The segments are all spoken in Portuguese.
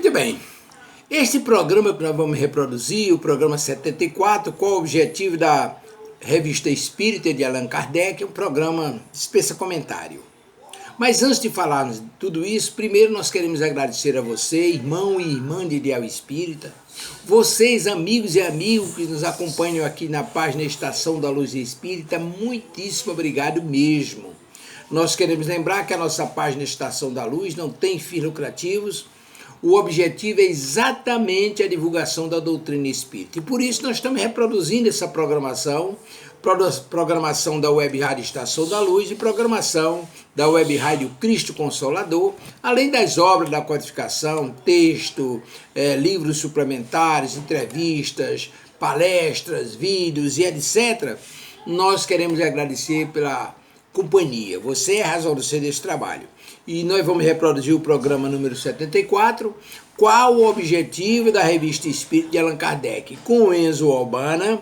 Muito bem, este programa que nós vamos reproduzir, o programa 74, qual o objetivo da Revista Espírita de Allan Kardec, é um programa dispensa comentário. Mas antes de falarmos de tudo isso, primeiro nós queremos agradecer a você, irmão e irmã de Ideal Espírita, vocês, amigos e amigos que nos acompanham aqui na página Estação da Luz Espírita, muitíssimo obrigado mesmo. Nós queremos lembrar que a nossa página Estação da Luz não tem fins lucrativos. O objetivo é exatamente a divulgação da doutrina espírita. E por isso nós estamos reproduzindo essa programação da Web Rádio Estação da Luz e programação da Web Rádio Cristo Consolador, além das obras da codificação, texto, livros suplementares, entrevistas, palestras, vídeos e etc. Nós queremos agradecer pela companhia. Você é a razão do ser desse trabalho. E nós vamos reproduzir o programa número 74, qual o objetivo da Revista Espírita de Allan Kardec, com o Enzo Albana,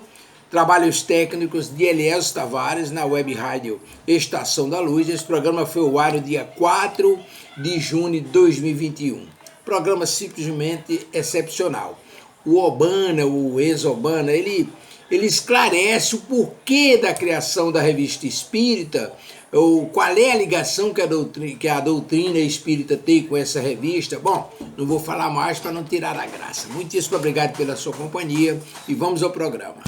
trabalhos técnicos de Elias Tavares, na Web Rádio Estação da Luz. Esse programa foi ao ar no dia 4 de junho de 2021. Programa simplesmente excepcional. O Enzo Albana, ele esclarece o porquê da criação da Revista Espírita, ou qual é a ligação que a doutrina espírita tem com essa revista. Bom, não vou falar mais para não tirar a graça. Muitíssimo obrigado pela sua companhia e vamos ao programa.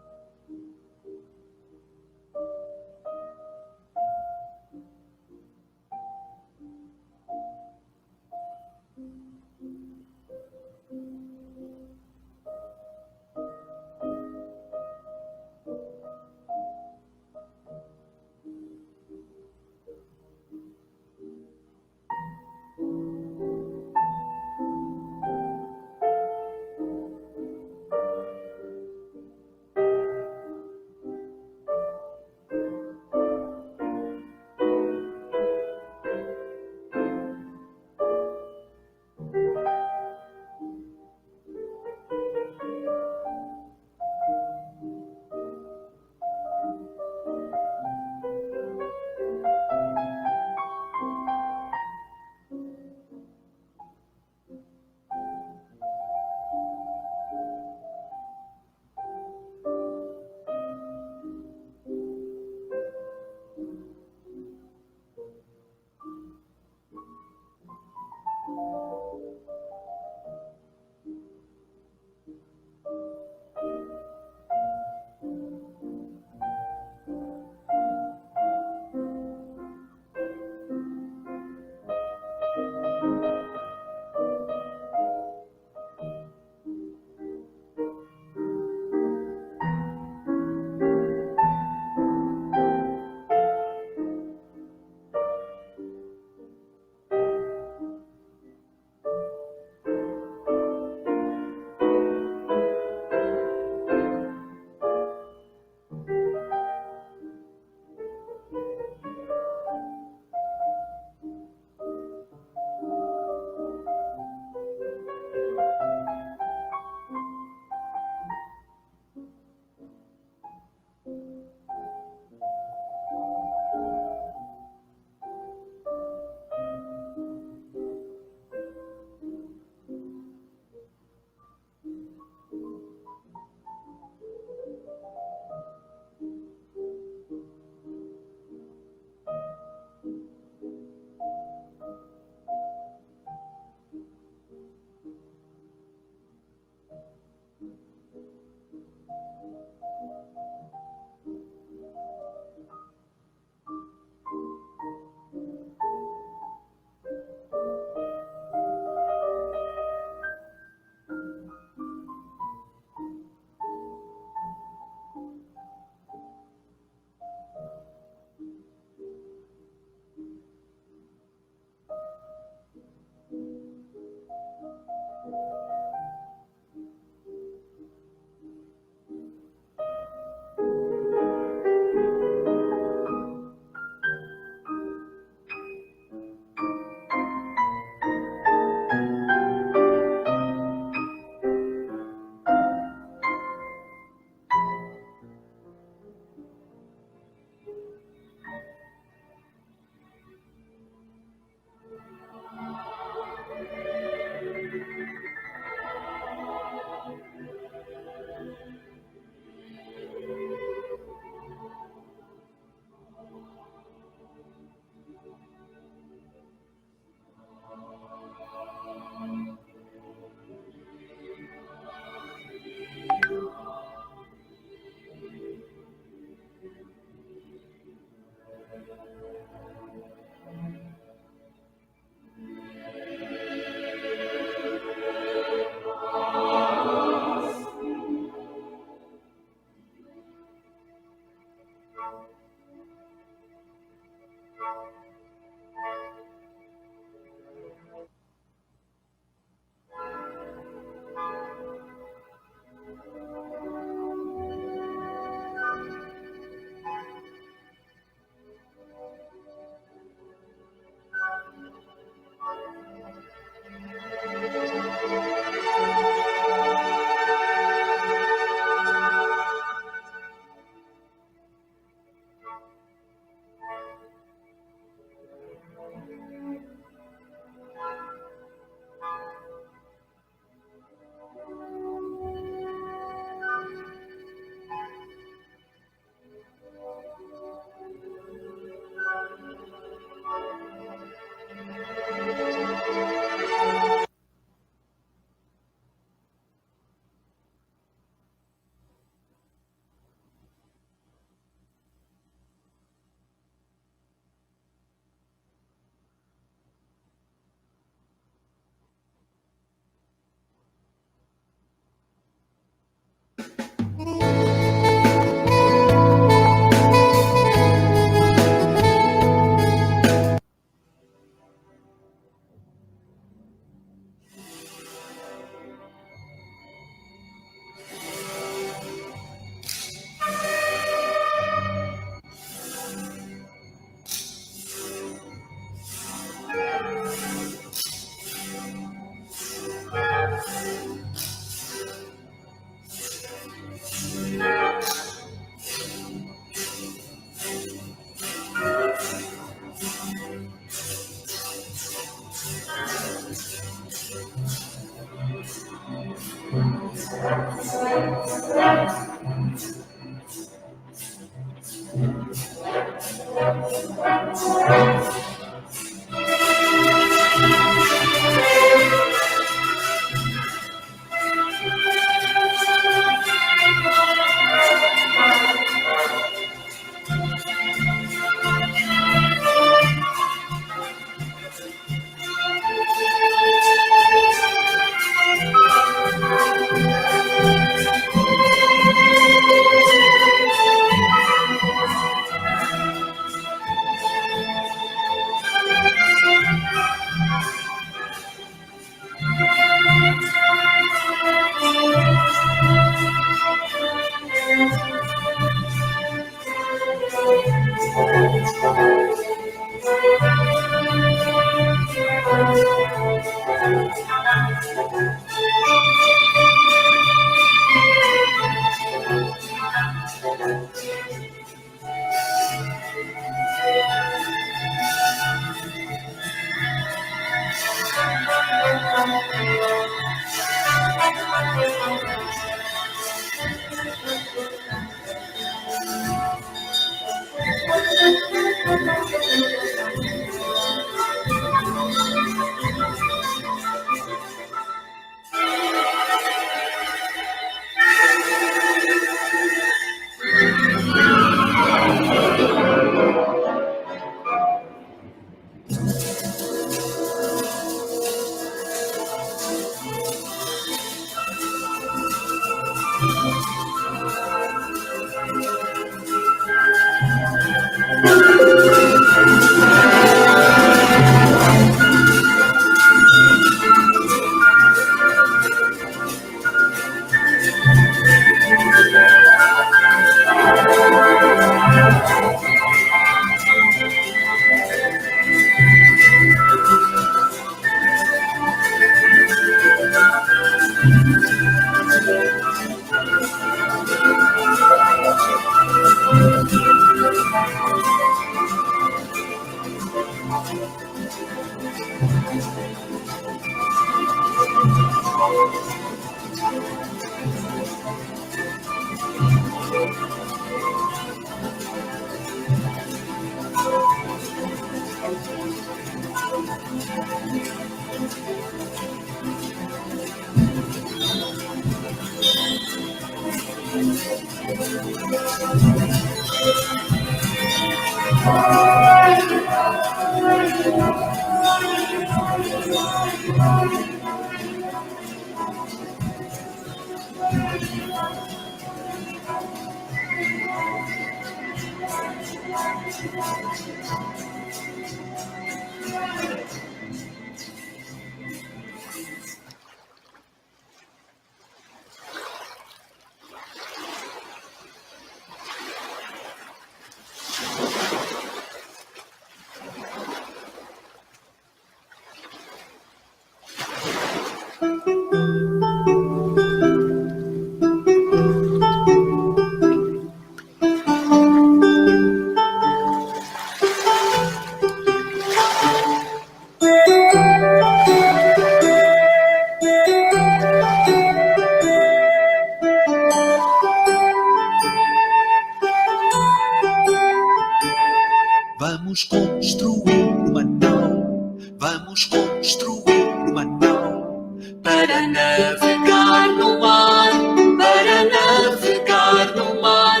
Vamos construir uma nau, vamos construir uma nau para navegar no mar, para navegar no mar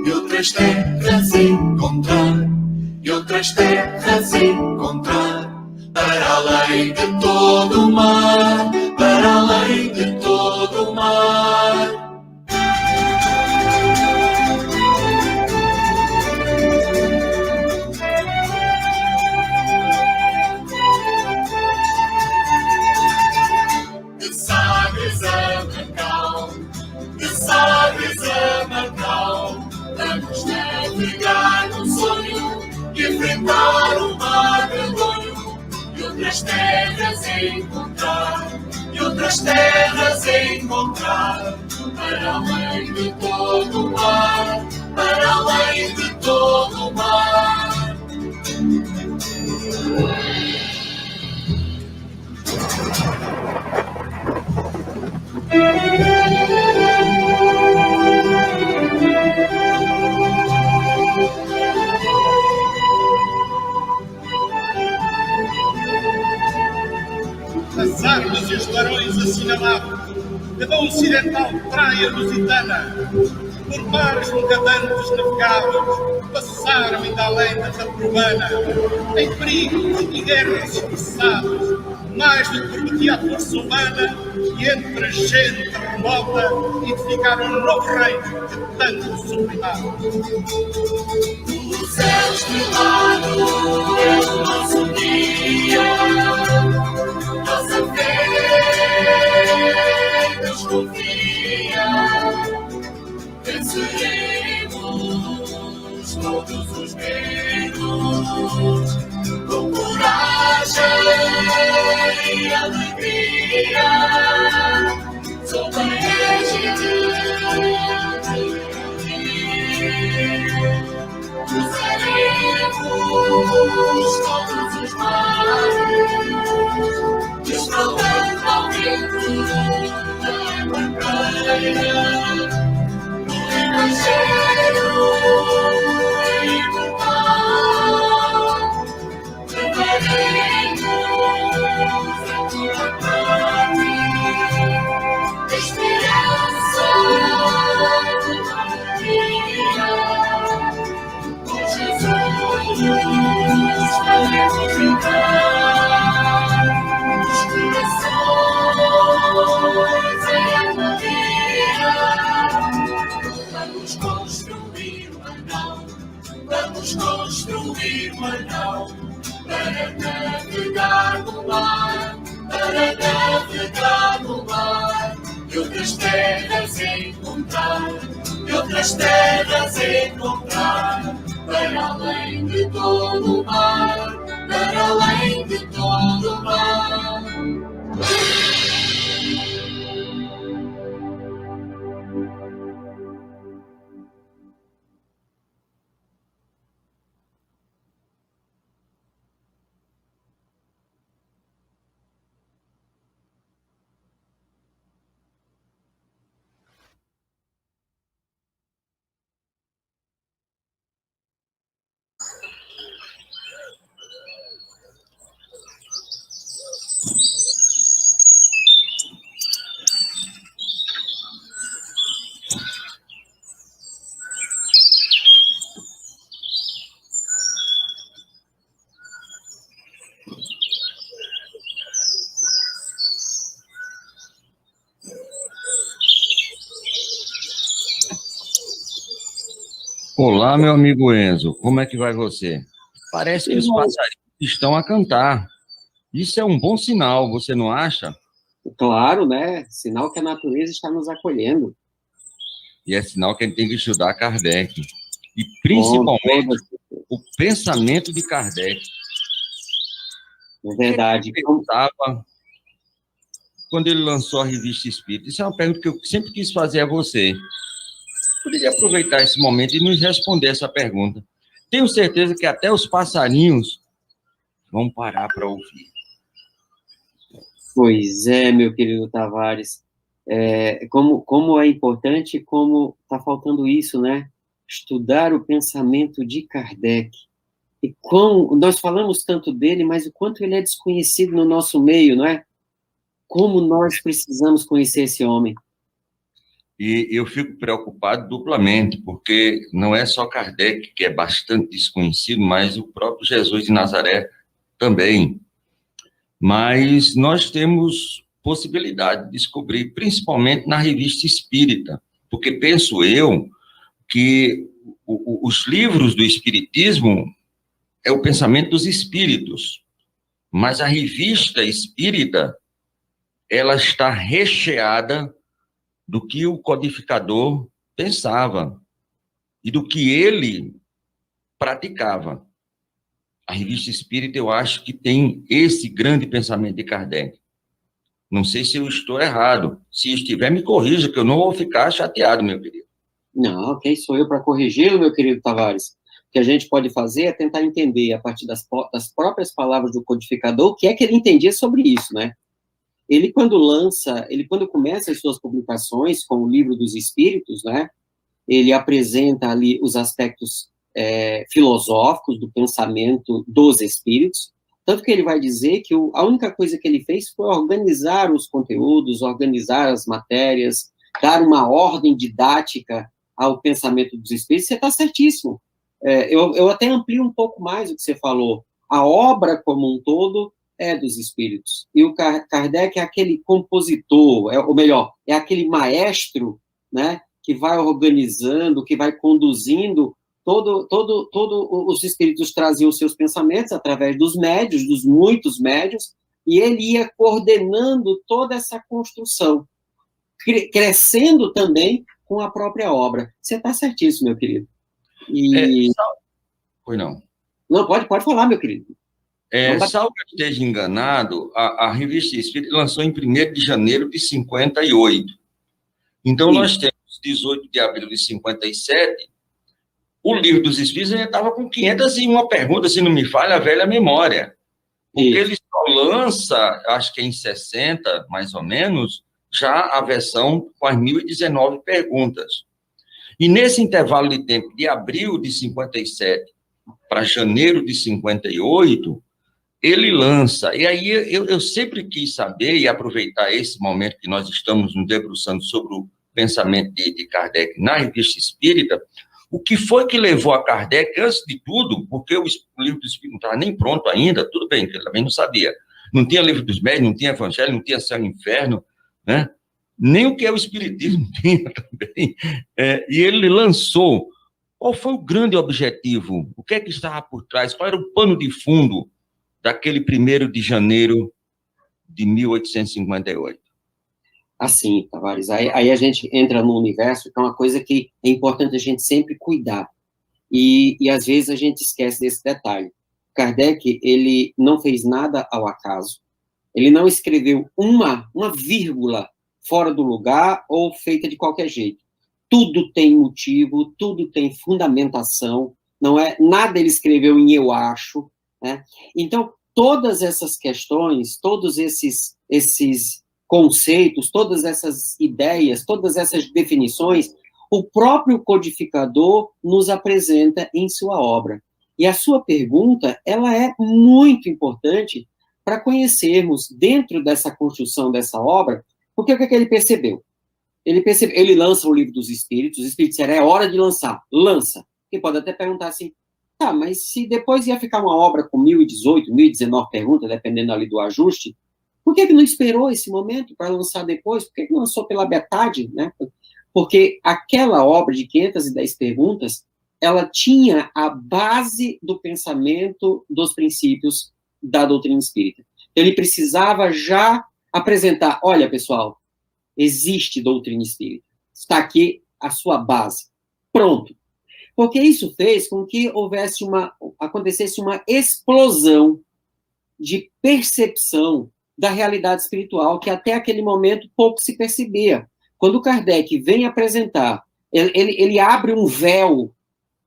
e outras terras encontrar, e outras terras encontrar, para além de todo o mar, para além de todo o mar. De Sagres a Macau, de Sagres a Macau, vamos navegar num sonho e enfrentar o mar medonho e outras terras encontrar, e outras terras encontrar, para além de todo o mar, para além de todo o mar. As armas e os barões assinalavam, cada ocidental praia lusitana, por mares nunca antes navegáveis, passaram ainda além da Taprobana, em perigos e guerras expressadas, mais do que permitia a força humana, e entre a gente remota edificaram um novo reino de tanto sublimado. O céu estrelado é o nosso guia, nossa fé nos confia, venceremos todos os medos, com coragem e alegria, sob a égide cruzaremos todos os mares, desfrutando ao vento da bandeira, no Evangelho imortal, levaremos a tua pátria, esperança de alegria. Jesus, faremos brincar os corações em harmonia. Vamos construir uma nau, vamos construir uma nau para navegar no mar, para navegar no mar e outras terras encontrar, e outras terras encontrar. Para além de todo o mar, para além de todo o mar. Olá, meu amigo Enzo, como é que vai você? Parece que os passarinhos estão a cantar. Isso é um bom sinal, você não acha? Claro, né? Sinal que a natureza está nos acolhendo. E é sinal que a gente tem que estudar Kardec. E Com principalmente toda o pensamento de Kardec. É verdade. O que ele pensava quando ele lançou a Revista Espírita? Isso é uma pergunta que eu sempre quis fazer a você. Poderia aproveitar esse momento e nos responder essa pergunta. Tenho certeza que até os passarinhos vão parar para ouvir. Pois é, meu querido Tavares. Como é importante, como está faltando isso, né? Estudar o pensamento de Kardec. E nós falamos tanto dele, mas o quanto ele é desconhecido no nosso meio, não é? Como nós precisamos conhecer esse homem. E eu fico preocupado duplamente, porque não é só Kardec que é bastante desconhecido, mas o próprio Jesus de Nazaré também. Mas nós temos possibilidade de descobrir, principalmente na Revista Espírita, porque penso eu que os livros do Espiritismo é o pensamento dos espíritos, mas a Revista Espírita, ela está recheada do que o codificador pensava e do que ele praticava. A Revista Espírita, eu acho que tem esse grande pensamento de Kardec. Não sei se eu estou errado. Se estiver, me corrija, que eu não vou ficar chateado, meu querido. Não, quem sou eu para corrigi-lo, meu querido Tavares? O que a gente pode fazer é tentar entender, a partir das próprias palavras do codificador, o que é que ele entendia sobre isso, né? Ele quando começa as suas publicações com o Livro dos Espíritos, né? Ele apresenta ali os aspectos filosóficos do pensamento dos espíritos, tanto que ele vai dizer que a única coisa que ele fez foi organizar os conteúdos, organizar as matérias, dar uma ordem didática ao pensamento dos espíritos. Você está certíssimo. Eu até amplio um pouco mais o que você falou. A obra como um todo é dos espíritos. E o Kardec é aquele compositor, ou melhor, é aquele maestro, né, que vai organizando, que vai conduzindo. Os espíritos traziam os seus pensamentos através dos médios, dos muitos médios, e ele ia coordenando toda essa construção, crescendo também com a própria obra. Você está certíssimo, meu querido. Foi não. Não, pode falar, meu querido. Salvo que eu esteja enganado, a Revista Espírita lançou em 1º de janeiro de 58. Então, nós temos 18 de abril de 57, o Livro dos Espíritos já estava com 501 perguntas, se não me falha a velha memória. Porque ele só lança, acho que é em 60, mais ou menos, já a versão com as 1.019 perguntas. E nesse intervalo de tempo, de abril de 57 para janeiro de 58, ele lança. E aí eu sempre quis saber e aproveitar esse momento que nós estamos nos debruçando sobre o pensamento de Kardec na Revista Espírita, o que foi que levou a Kardec, antes de tudo, porque o Livro do Espírito não estava nem pronto ainda, tudo bem, que ele também não sabia. Não tinha Livro dos Médiuns, não tinha Evangelho, não tinha Céu e Inferno, né? Nem o que é o Espiritismo tinha também. E ele lançou. Qual foi o grande objetivo? O que é que estava por trás? Qual era o pano de fundo daquele 1º de janeiro de 1858? Assim, Tavares, aí a gente entra no universo, que é uma coisa que é importante a gente sempre cuidar. E às vezes a gente esquece desse detalhe. Kardec, ele não fez nada ao acaso, ele não escreveu uma vírgula fora do lugar ou feita de qualquer jeito. Tudo tem motivo, tudo tem fundamentação, não é? Nada ele escreveu em eu acho, né? Então, todas essas questões, todos esses conceitos, todas essas ideias, todas essas definições, o próprio codificador nos apresenta em sua obra. E a sua pergunta, ela é muito importante para conhecermos, dentro dessa construção dessa obra, porque o que ele percebeu? Ele lança o Livro dos Espíritos, os Espíritos disseram, é hora de lançar, lança. E pode até perguntar assim, tá, mas se depois ia ficar uma obra com 1.018, 1.019 perguntas, dependendo ali do ajuste, por que não esperou esse momento para lançar depois? Por que não lançou pela metade, né? Porque aquela obra de 510 perguntas, ela tinha a base do pensamento dos princípios da doutrina espírita. Ele precisava já apresentar, olha, pessoal, existe doutrina espírita. Está aqui a sua base. Pronto. Porque isso fez com que acontecesse uma explosão de percepção da realidade espiritual que até aquele momento pouco se percebia. Quando Kardec vem apresentar, ele abre um véu,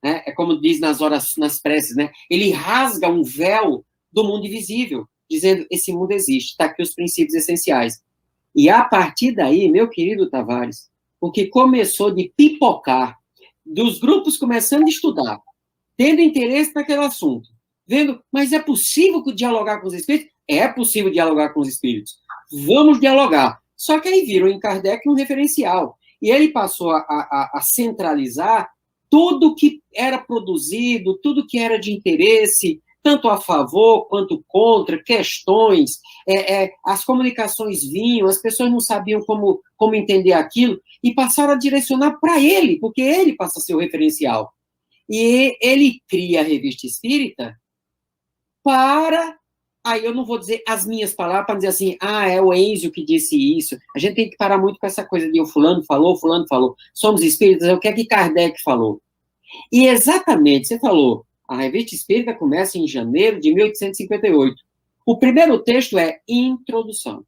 né? É como diz nas preces, né? Ele rasga um véu do mundo invisível, dizendo, esse mundo existe, está aqui os princípios essenciais. E a partir daí, meu querido Tavares, o que começou de pipocar, dos grupos começando a estudar, tendo interesse naquele assunto, vendo, mas é possível dialogar com os espíritos? É possível dialogar com os espíritos. Vamos dialogar. Só que aí viram em Kardec um referencial. E ele passou a centralizar tudo que era produzido, tudo que era de interesse, tanto a favor quanto contra, questões, as comunicações vinham, as pessoas não sabiam como entender aquilo, e passaram a direcionar para ele, porque ele passa a ser o referencial. E ele cria a Revista Espírita para... Aí eu não vou dizer as minhas palavras para dizer assim, é o Enzio que disse isso. A gente tem que parar muito com essa coisa de o fulano falou. Somos espíritas, é o que é que Kardec falou. E exatamente, você falou, a Revista Espírita começa em janeiro de 1858. O primeiro texto é Introdução.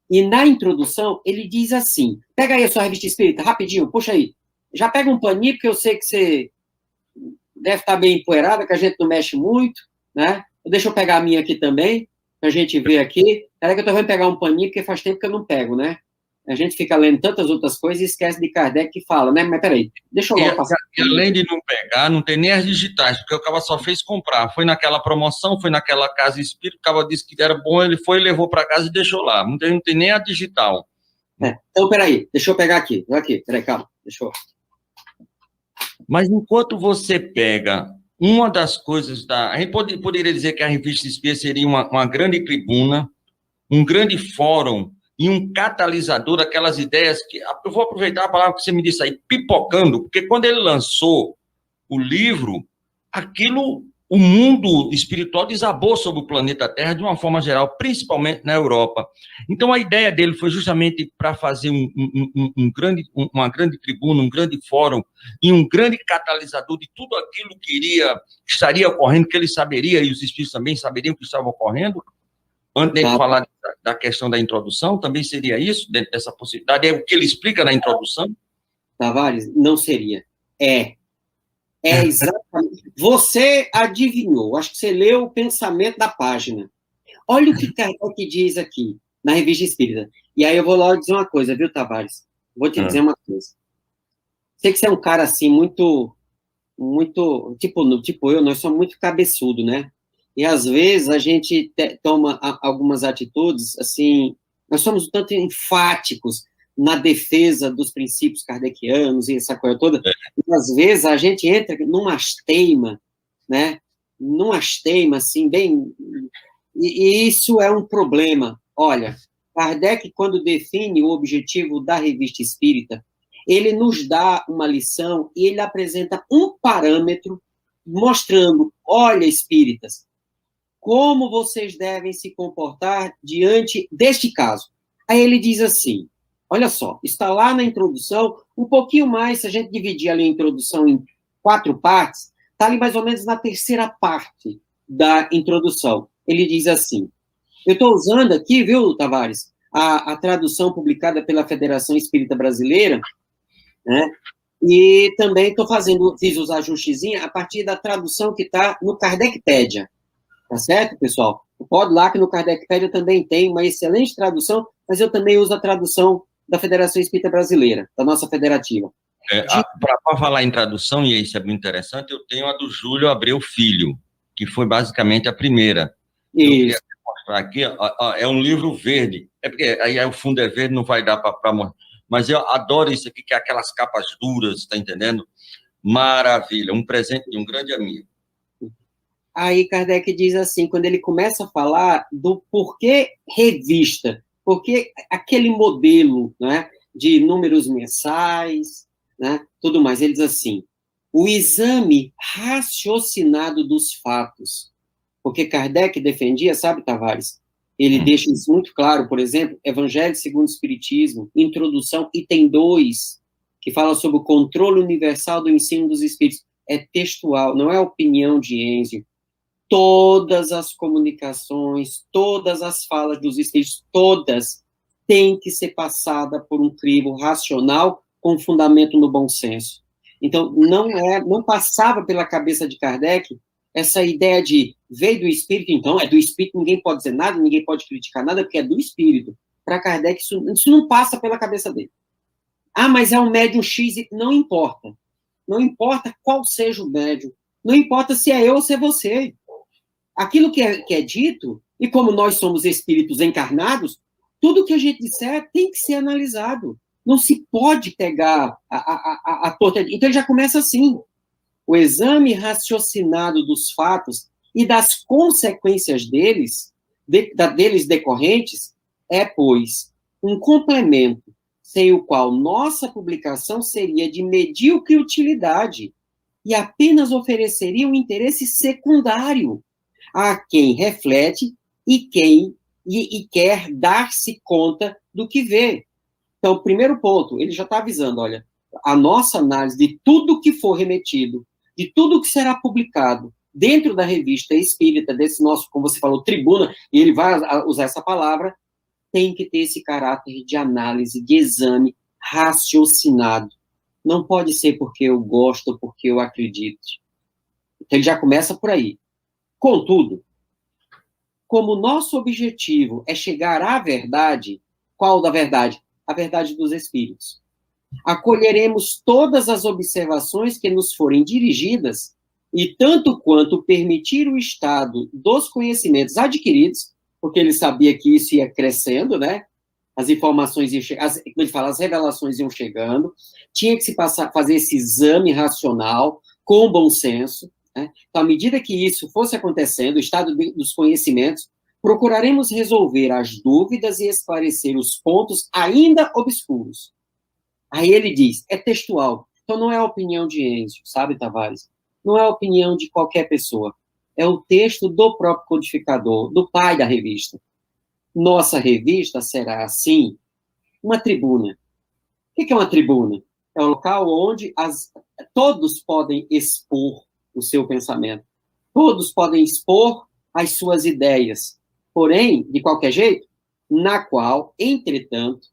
E na introdução, ele diz assim, pega aí a sua Revista Espírita, rapidinho, puxa aí. Já pega um paninho, porque eu sei que você deve estar bem empoeirada, que a gente não mexe muito, né? Deixa eu pegar a minha aqui também, pra gente ver aqui. Peraí que eu tô vendo pegar um paninho, porque faz tempo que eu não pego, né? A gente fica lendo tantas outras coisas e esquece de Kardec que fala, né? Mas peraí, deixa eu logo passar. E além de não pegar, não tem nem as digitais, porque o cara só fez comprar. Foi naquela promoção, foi naquela casa espírita, o cara disse que era bom, ele foi, levou para casa e deixou lá. Não tem nem a digital. Então, peraí, deixa eu pegar aqui. Peraí, calma, deixa eu... Mas enquanto você pega... Uma das coisas a gente poderia dizer que a Revista Espírita seria uma grande tribuna, um grande fórum e um catalisador daquelas ideias que... Eu vou aproveitar a palavra que você me disse aí, pipocando, porque quando ele lançou o livro, o mundo espiritual desabou sobre o planeta Terra de uma forma geral, principalmente na Europa. Então, a ideia dele foi justamente para fazer uma grande tribuna, um grande fórum e um grande catalisador de tudo aquilo que estaria ocorrendo, que ele saberia, e os espíritos também saberiam que estava ocorrendo. Antes de falar da questão da introdução, também seria isso, dentro dessa possibilidade? É o que ele explica na introdução? Tavares, não seria. É exatamente. Você adivinhou, acho que você leu o pensamento da página. Olha o que Kardec diz aqui, na Revista Espírita. E aí eu vou logo dizer uma coisa, viu, Tavares? Vou te dizer uma coisa. Sei que você é um cara, assim, muito, tipo eu, nós somos muito cabeçudo, né? E, às vezes, a gente toma algumas atitudes, assim, nós somos um tanto enfáticos na defesa dos princípios kardecianos e essa coisa toda, e às vezes a gente entra numa asteima, né? Numa asteima, assim, bem... E isso é um problema. Olha, Kardec, quando define o objetivo da Revista Espírita, ele nos dá uma lição e ele apresenta um parâmetro mostrando, olha, espíritas, como vocês devem se comportar diante deste caso. Aí ele diz assim, olha só, está lá na introdução, um pouquinho mais, se a gente dividir ali a introdução em 4 partes, está ali mais ou menos na terceira parte da introdução. Ele diz assim, eu estou usando aqui, viu, Tavares, a tradução publicada pela Federação Espírita Brasileira, né, e também fiz os ajustezinhos a partir da tradução que está no Kardecpédia, tá certo, pessoal? Pode lá que no Kardecpédia também tem uma excelente tradução, mas eu também uso a tradução da Federação Espírita Brasileira, da nossa federativa. Para falar em tradução, e isso é muito interessante, eu tenho a do Júlio Abreu Filho, que foi basicamente a primeira. Isso. Eu queria mostrar aqui, é um livro verde, porque aí o fundo é verde, não vai dar para mostrar, mas eu adoro isso aqui, que é aquelas capas duras, tá entendendo? Maravilha, um presente de um grande amigo. Aí Kardec diz assim, quando ele começa a falar do porquê revista, porque aquele modelo, né, de números mensais, né, tudo mais, ele diz assim, o exame raciocinado dos fatos. Porque Kardec defendia, sabe, Tavares? Ele deixa isso muito claro, por exemplo, Evangelho segundo o Espiritismo, introdução, item 2, que fala sobre o controle universal do ensino dos Espíritos. É textual, não é opinião de Enzio. Todas as comunicações, todas as falas dos Espíritos, todas têm que ser passadas por um crivo racional com fundamento no bom senso. Então, não passava pela cabeça de Kardec essa ideia de veio do Espírito, então é do Espírito, ninguém pode dizer nada, ninguém pode criticar nada, porque é do Espírito. Para Kardec, isso não passa pela cabeça dele. Ah, mas é um médium X, não importa. Não importa qual seja o médium, não importa se é eu ou se é você. Aquilo que é dito, e como nós somos espíritos encarnados, tudo que a gente disser tem que ser analisado. Não se pode pegar a torta. Então, ele já começa assim. O exame raciocinado dos fatos e das consequências deles decorrentes é, pois, um complemento sem o qual nossa publicação seria de medíocre utilidade e apenas ofereceria um interesse secundário a quem reflete e quer dar-se conta do que vê. Então, o primeiro ponto, ele já está avisando, olha, a nossa análise de tudo que for remetido, de tudo que será publicado dentro da revista espírita, desse nosso, como você falou, tribuna, e ele vai usar essa palavra, tem que ter esse caráter de análise, de exame raciocinado. Não pode ser porque eu gosto, porque eu acredito. Então, ele já começa por aí. Contudo, como nosso objetivo é chegar à verdade, qual da verdade? A verdade dos Espíritos. Acolheremos todas as observações que nos forem dirigidas e, tanto quanto permitir o estado dos conhecimentos adquiridos, porque ele sabia que isso ia crescendo, né? As informações iam as revelações iam chegando, tinha que se fazer esse exame racional, com bom senso, né? Então, à medida que isso fosse acontecendo, o estado dos conhecimentos, procuraremos resolver as dúvidas e esclarecer os pontos ainda obscuros. Aí ele diz, é textual, então não é a opinião de Enzio, sabe, Tavares? Não é a opinião de qualquer pessoa. É o texto do próprio codificador, do pai da revista. Nossa revista será, assim, uma tribuna. O que é uma tribuna? É um local onde todos podem expor o seu pensamento. Todos podem expor as suas ideias. Porém, de qualquer jeito, na qual, entretanto,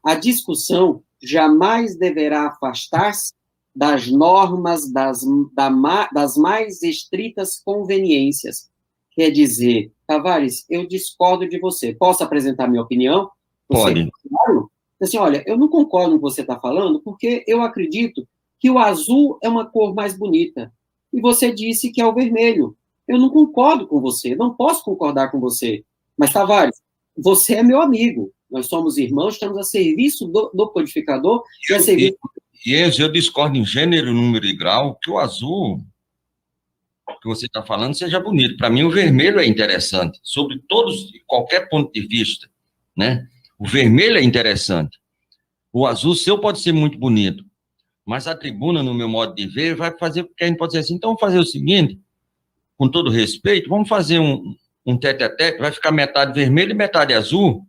a discussão jamais deverá afastar-se das normas das mais estritas conveniências. Quer dizer, Tavares, eu discordo de você. Posso apresentar minha opinião? Pode. Claro. Assim, olha, eu não concordo com o que você está falando, porque eu acredito que o azul é uma cor mais bonita. E você disse que é o vermelho. Eu não concordo com você, não posso concordar com você. Mas, Tavares, você é meu amigo. Nós somos irmãos, estamos a serviço do codificador e a serviço... E eu discordo em gênero, número e grau, que o azul que você está falando seja bonito. Para mim, o vermelho é interessante, sobre qualquer ponto de vista, né? O vermelho é interessante. O azul seu pode ser muito bonito, mas a tribuna, no meu modo de ver, vai fazer, porque a gente pode dizer assim, então vamos fazer o seguinte, com todo respeito, vamos fazer um tete-a-tete, vai ficar metade vermelho e metade azul.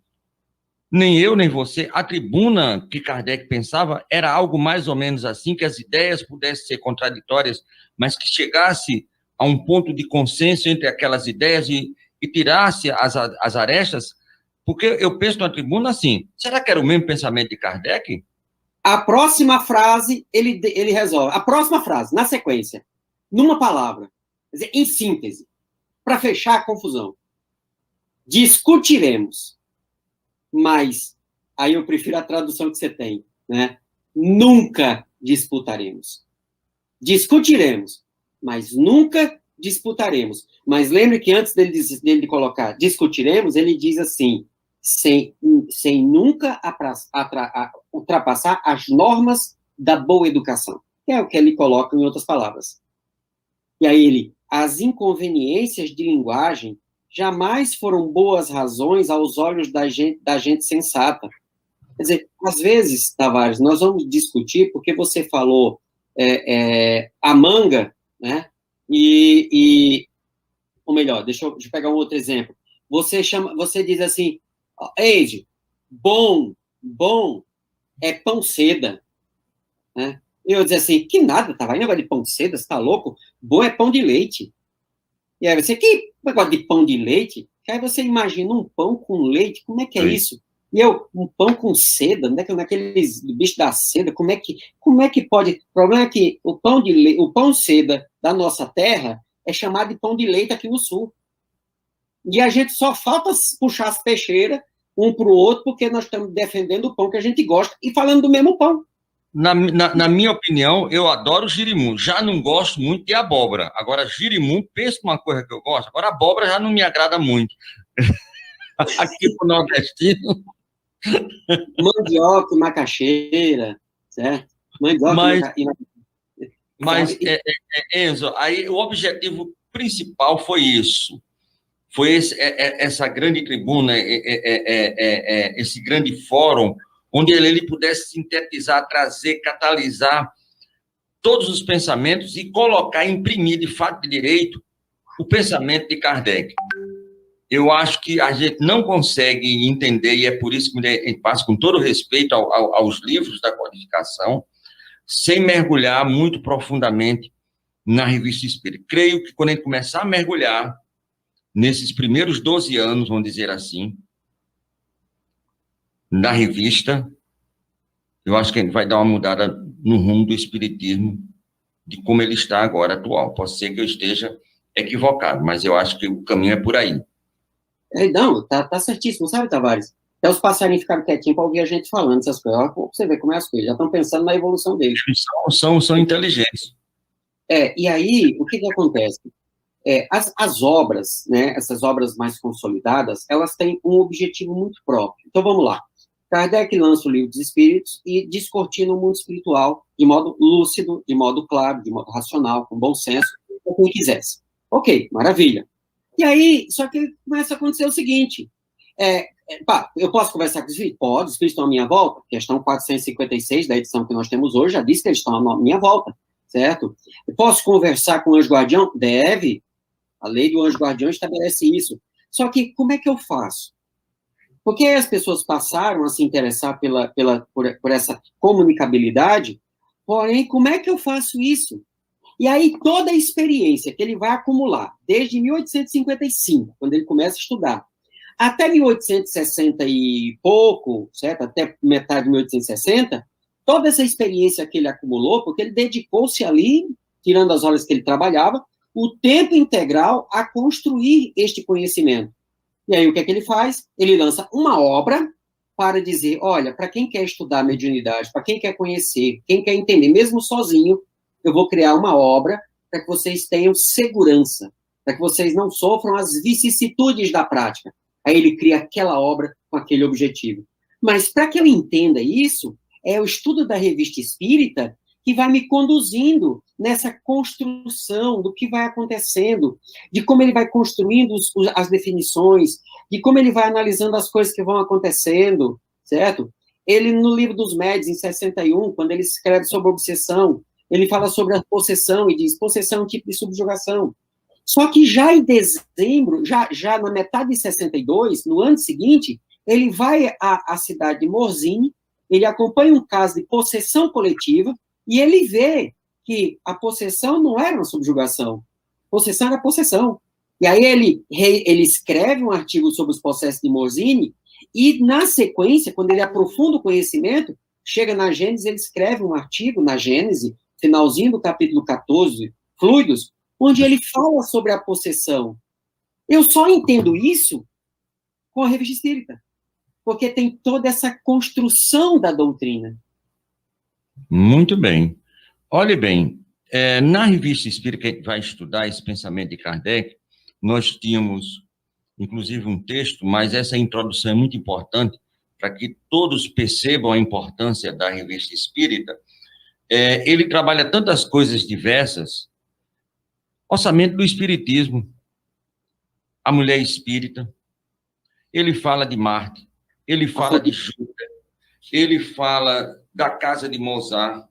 Nem eu, nem você. A tribuna que Kardec pensava era algo mais ou menos assim, que as ideias pudessem ser contraditórias, mas que chegasse a um ponto de consenso entre aquelas ideias e tirasse as arestas, porque eu penso na tribuna assim, será que era o mesmo pensamento de Kardec? A próxima frase, ele resolve. A próxima frase, na sequência, numa palavra, quer dizer, em síntese, para fechar a confusão. Discutiremos. Mas, aí eu prefiro a tradução que você tem, né? Nunca disputaremos. Discutiremos, mas nunca disputaremos. Mas lembre que antes dele colocar discutiremos, ele diz assim, sem nunca ultrapassar as normas da boa educação. Que é o que ele coloca em outras palavras. E aí as inconveniências de linguagem jamais foram boas razões aos olhos da gente sensata. Quer dizer, às vezes, Tavares, nós vamos discutir, porque você falou a manga, né? Ou melhor, deixa eu pegar um outro exemplo. Você diz assim, Eide, bom é pão seda, né? E eu dizer assim, que nada, Tavares, negócio de pão seda, você tá louco? Bom é pão de leite. E aí você, que negócio de pão de leite? Que aí você imagina um pão com leite, como é que é isso? E um pão com seda, naqueles bichos da seda, como é que pode? O problema é que o pão seda da nossa terra é chamado de pão de leite aqui no sul. E a gente só falta puxar as peixeiras um para o outro, porque nós estamos defendendo o pão que a gente gosta e falando do mesmo pão. Na minha opinião, eu adoro girimum. Já não gosto muito de abóbora. Agora, girimum, pensa uma coisa que eu gosto. Agora, abóbora já não me agrada muito. Aqui pro nordestino. Mandioca e macaxeira, certo? Mandioca mas Enzo, aí o objetivo principal foi isso. Foi essa grande tribuna, esse grande fórum, onde ele pudesse sintetizar, trazer, catalisar todos os pensamentos e colocar, imprimir de fato de direito o pensamento de Kardec. Eu acho que a gente não consegue entender, e é por isso que eu passo com todo respeito aos livros da codificação, sem mergulhar muito profundamente na Revista Espírita. Creio que quando a gente começar a mergulhar nesses primeiros 12 anos, vamos dizer assim, da revista, eu acho que a gente vai dar uma mudada no rumo do espiritismo, de como ele está agora, atual. Pode ser que eu esteja equivocado, mas eu acho que o caminho é por aí. Não, tá certíssimo, sabe, Tavares? Até os passarinhos ficaram quietinhos para ouvir a gente falando essas coisas. Olha, você vê como é as coisas, já estão pensando na evolução deles. São inteligentes. E aí, o que acontece? As obras, né, essas obras mais consolidadas, elas têm um objetivo muito próprio. Então, vamos lá. Kardec lança o Livro dos Espíritos e descortina o mundo espiritual de modo lúcido, de modo claro, de modo racional, com bom senso, para quem quisesse. Ok, maravilha. E aí, só que começa a acontecer o seguinte, eu posso conversar com os espíritos? Pode, os espíritos estão à minha volta, questão 456 da edição que nós temos hoje, já disse que eles estão à minha volta, certo? Eu posso conversar com o anjo guardião? Deve. A lei do anjo guardião estabelece isso. Só que, como é que eu faço? Porque as pessoas passaram a se interessar por essa comunicabilidade, porém, como é que eu faço isso? E aí, toda a experiência que ele vai acumular, desde 1855, quando ele começa a estudar, até 1860 e pouco, certo? Até metade de 1860, toda essa experiência que ele acumulou, porque ele dedicou-se ali, tirando as horas que ele trabalhava, o tempo integral a construir este conhecimento. E aí, o que é que ele faz? Ele lança uma obra para dizer, olha, para quem quer estudar mediunidade, para quem quer conhecer, quem quer entender, mesmo sozinho, eu vou criar uma obra para que vocês tenham segurança, para que vocês não sofram as vicissitudes da prática. Aí ele cria aquela obra com aquele objetivo. Mas para que eu entenda isso, é o estudo da Revista Espírita que vai me conduzindo nessa construção do que vai acontecendo, de como ele vai construindo as definições, de como ele vai analisando as coisas que vão acontecendo, certo? Ele, no Livro dos Médiuns, em 61, quando ele escreve sobre obsessão, ele fala sobre a possessão e diz, possessão é um tipo de subjugação. Só que já em dezembro, já na metade de 62, no ano seguinte, ele vai à cidade de Morzine, ele acompanha um caso de possessão coletiva, e ele vê que a possessão não era uma subjugação. Possessão era possessão. E aí ele escreve um artigo sobre os processos de Morzine, e na sequência, quando ele aprofunda o conhecimento, chega na Gênese, ele escreve um artigo na Gênese, finalzinho do capítulo 14, Fluidos, onde ele fala sobre a possessão. Eu só entendo isso com a Revista Espírita, porque tem toda essa construção da doutrina. Muito bem. Olhe bem, na Revista Espírita que a gente vai estudar esse pensamento de Kardec, nós tínhamos, inclusive, um texto, mas essa introdução é muito importante para que todos percebam a importância da Revista Espírita. Ele trabalha tantas coisas diversas, orçamento do espiritismo, a mulher espírita, ele fala de Marte, ele fala de Júpiter, ele fala da casa de Mozart,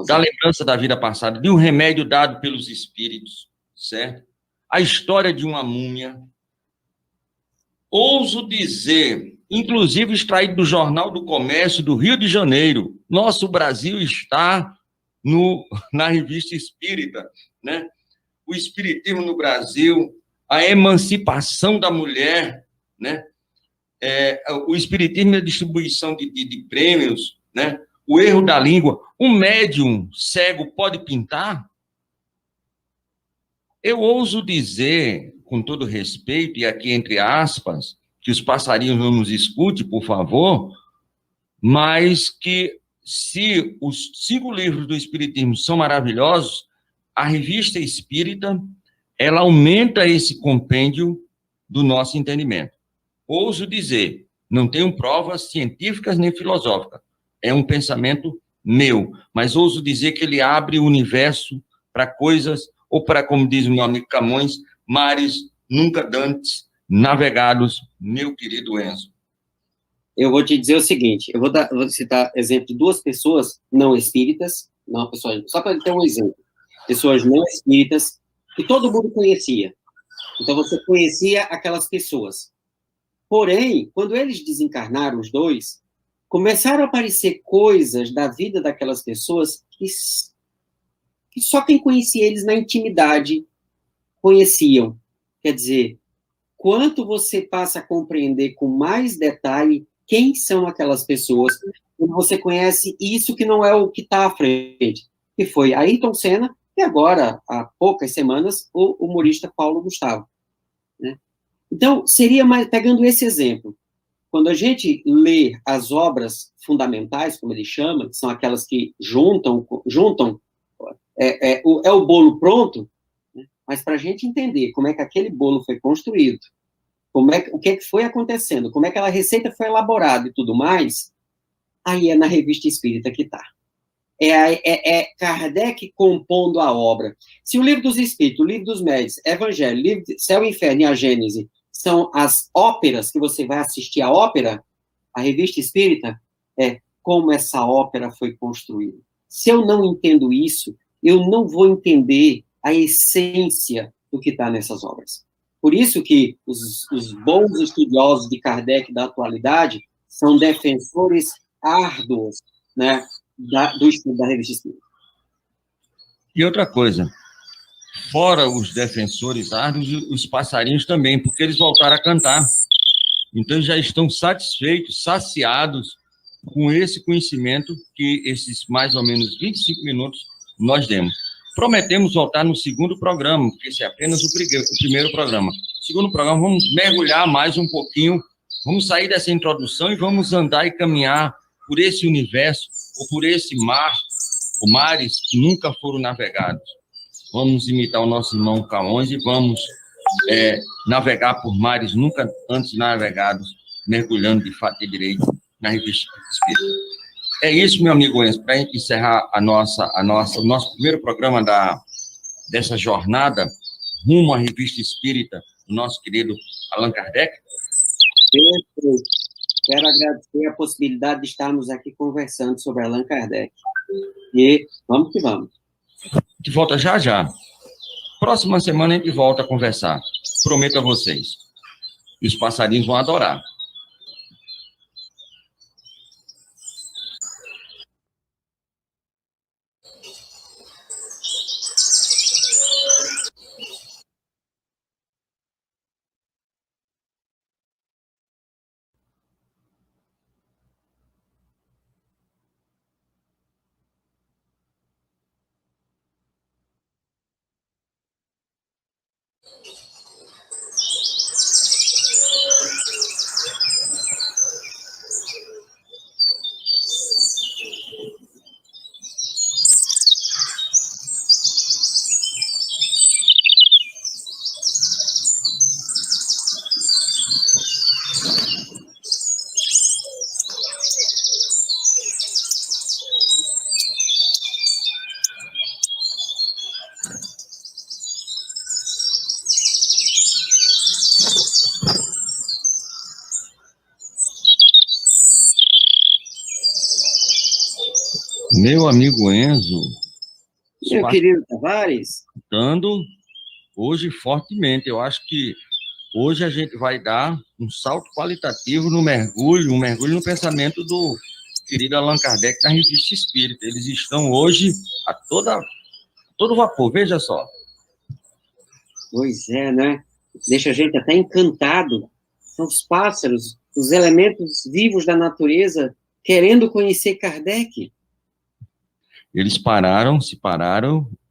da lembrança da vida passada, de um remédio dado pelos espíritos, certo? A história de uma múmia. Ouso dizer, inclusive extraído do Jornal do Comércio do Rio de Janeiro, nosso Brasil está na Revista Espírita, né? O espiritismo no Brasil, a emancipação da mulher, né? O espiritismo e a distribuição de prêmios, né? O erro da língua. Um médium cego pode pintar? Eu ouso dizer, com todo respeito, e aqui entre aspas, que os passarinhos não nos escute, por favor, mas que se os 5 livros do Espiritismo são maravilhosos, a Revista Espírita, ela aumenta esse compêndio do nosso entendimento. Ouso dizer, não tenho provas científicas nem filosóficas, é um pensamento meu, mas ouso dizer que ele abre o universo para coisas, ou para, como diz o meu amigo Camões, mares nunca dantes navegados, meu querido Enzo. Eu vou te dizer o seguinte, vou citar exemplo de 2 pessoas não espíritas, não pessoas, só para ter um exemplo, pessoas não espíritas, que todo mundo conhecia. Então, você conhecia aquelas pessoas. Porém, quando eles desencarnaram, os 2, começaram a aparecer coisas da vida daquelas pessoas que só quem conhecia eles na intimidade conheciam. Quer dizer, quanto você passa a compreender com mais detalhe quem são aquelas pessoas, quando você conhece isso que não é o que está à frente, que foi Ayrton Senna, e agora, há poucas semanas, o humorista Paulo Gustavo. Né? Então, seria mais, pegando esse exemplo, quando a gente lê as obras fundamentais, como ele chama, que são aquelas que juntam o bolo pronto, né? Mas para a gente entender como é que aquele bolo foi construído, o que é que foi acontecendo, como é que aquela receita foi elaborada e tudo mais, aí é na Revista Espírita que está. É Kardec compondo a obra. Se o Livro dos Espíritos, o Livro dos Médiuns, Evangelho, Livro de Céu e Inferno e a Gênese são as óperas que você vai assistir a ópera, a Revista Espírita é como essa ópera foi construída. Se eu não entendo isso, eu não vou entender a essência do que está nessas obras. Por isso que os bons estudiosos de Kardec da atualidade são defensores árduos, né, do estudo da Revista Espírita. E outra coisa, fora os defensores árduos, os passarinhos também, porque eles voltaram a cantar. Então, já estão satisfeitos, saciados com esse conhecimento que esses mais ou menos 25 minutos nós demos. Prometemos voltar no segundo programa, porque esse é apenas o primeiro programa. No segundo programa, vamos mergulhar mais um pouquinho, vamos sair dessa introdução e vamos andar e caminhar por esse universo, ou por esse mar, ou mares que nunca foram navegados. Vamos imitar o nosso irmão Camões e vamos navegar por mares nunca antes navegados, mergulhando de fato e direito na Revista Espírita. É isso, meu amigo Enzo, para a gente encerrar o nosso primeiro programa dessa jornada rumo à Revista Espírita, do nosso querido Allan Kardec. Perfeito. Quero agradecer a possibilidade de estarmos aqui conversando sobre Allan Kardec. E vamos que vamos. De volta já já. Próxima semana a gente volta a conversar. Prometo a vocês. E os passarinhos vão adorar. Meu amigo Enzo, Meu querido Tavares, dando hoje fortemente. Eu acho que hoje a gente vai dar um salto qualitativo no mergulho, um mergulho no pensamento do querido Allan Kardec na Revista Espírita. Eles estão hoje a todo vapor, veja só. pois é, né? Deixa a gente até encantado. São os pássaros, os elementos vivos da natureza, querendo conhecer Kardec. Eles se pararam,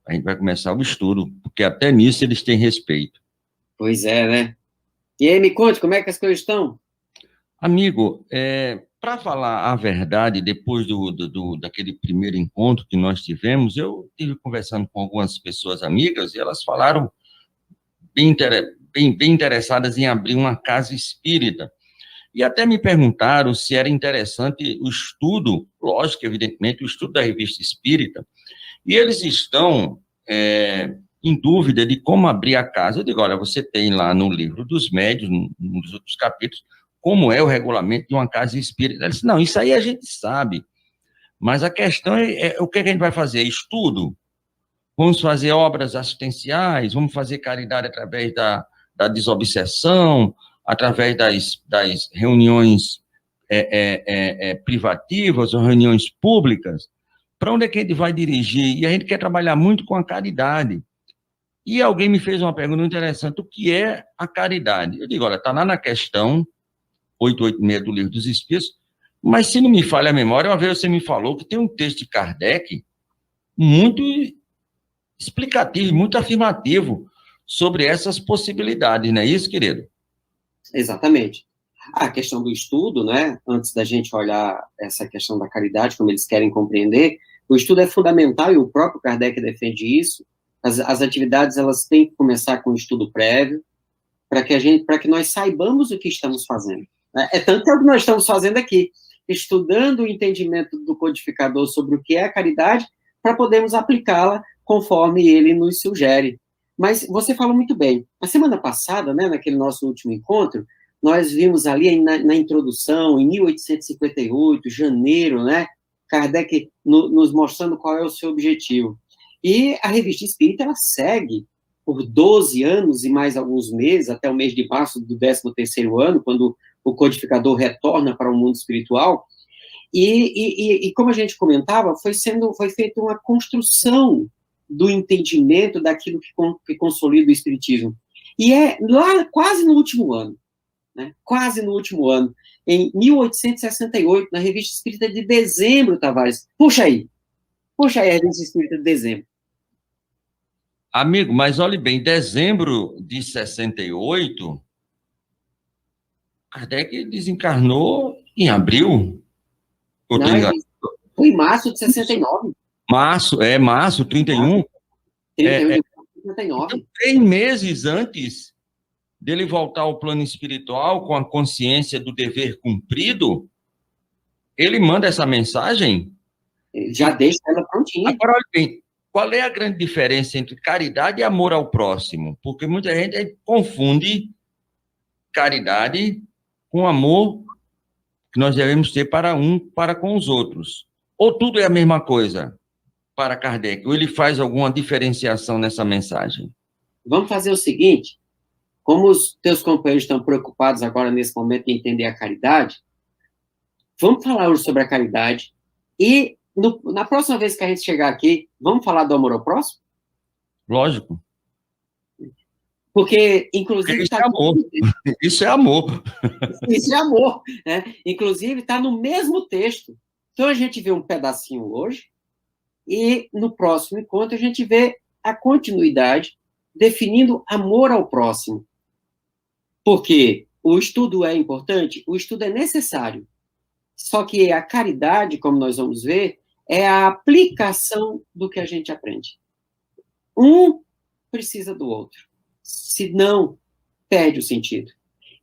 a gente vai começar o estudo, porque até nisso eles têm respeito. Pois é, né? E aí, me conte, como é que as coisas estão? Amigo, para falar a verdade, depois daquele primeiro encontro que nós tivemos, eu estive conversando com algumas pessoas amigas e elas falaram bem interessadas em abrir uma casa espírita. E até me perguntaram se era interessante o estudo, lógico, evidentemente, o estudo da Revista Espírita, e eles estão em dúvida de como abrir a casa. Eu digo, olha, você tem lá no livro dos médiuns, num dos outros capítulos, como é o regulamento de uma casa espírita. Eles disse, não, isso aí a gente sabe, mas a questão é o que a gente vai fazer? Estudo? Vamos fazer obras assistenciais, vamos fazer caridade através da desobsessão, através das reuniões privativas ou reuniões públicas. Para onde é que a gente vai dirigir? E a gente quer trabalhar muito com a caridade. E alguém me fez uma pergunta interessante, o que é a caridade? Eu digo, olha, está lá na questão 886 do Livro dos Espíritos, mas se não me falha a memória, uma vez você me falou que tem um texto de Kardec muito explicativo, muito afirmativo sobre essas possibilidades, não é isso, querido? Exatamente. A questão do estudo, né, antes da gente olhar essa questão da caridade, como eles querem compreender, o estudo é fundamental e o próprio Kardec defende isso. As atividades, elas têm que começar com um estudo prévio, para que nós saibamos o que estamos fazendo. É tanto que é o que nós estamos fazendo aqui, estudando o entendimento do codificador sobre o que é a caridade, para podermos aplicá-la conforme ele nos sugere. Mas você falou muito bem. Na semana passada, né, naquele nosso último encontro, nós vimos ali na introdução, em 1858, janeiro, né, Kardec nos mostrando qual é o seu objetivo. E a Revista Espírita, ela segue por 12 anos e mais alguns meses, até o mês de março do 13º ano, quando o codificador retorna para o mundo espiritual, e como a gente comentava, foi feita uma construção do entendimento daquilo que consolida o Espiritismo. E é lá quase no último ano, né? Quase no último ano, em 1868, na Revista Espírita de dezembro, Tavares. Puxa aí a Revista Espírita de dezembro. Amigo, mas olhe bem, dezembro de 68, Kardec desencarnou em abril. Não, foi em março de 69. Março, 31. 31 de 69. Então, 3 meses antes dele voltar ao plano espiritual, com a consciência do dever cumprido, ele manda essa mensagem. Já deixa ela prontinha. Agora, olha bem, qual é a grande diferença entre caridade e amor ao próximo? Porque muita gente confunde caridade com amor que nós devemos ter para com os outros. Ou tudo é a mesma coisa para Kardec? Ou ele faz alguma diferenciação nessa mensagem? Vamos fazer o seguinte, como os teus companheiros estão preocupados agora, nesse momento, em entender a caridade, vamos falar hoje sobre a caridade e, na próxima vez que a gente chegar aqui, vamos falar do amor ao próximo? Lógico. Porque, inclusive... Isso é amor. Isso é amor. Isso é amor, né? Inclusive, está no mesmo texto. Então, a gente vê um pedacinho hoje, e no próximo encontro a gente vê a continuidade definindo amor ao próximo. Porque o estudo é importante, o estudo é necessário. Só que a caridade, como nós vamos ver, é a aplicação do que a gente aprende. Um precisa do outro. Senão, perde o sentido.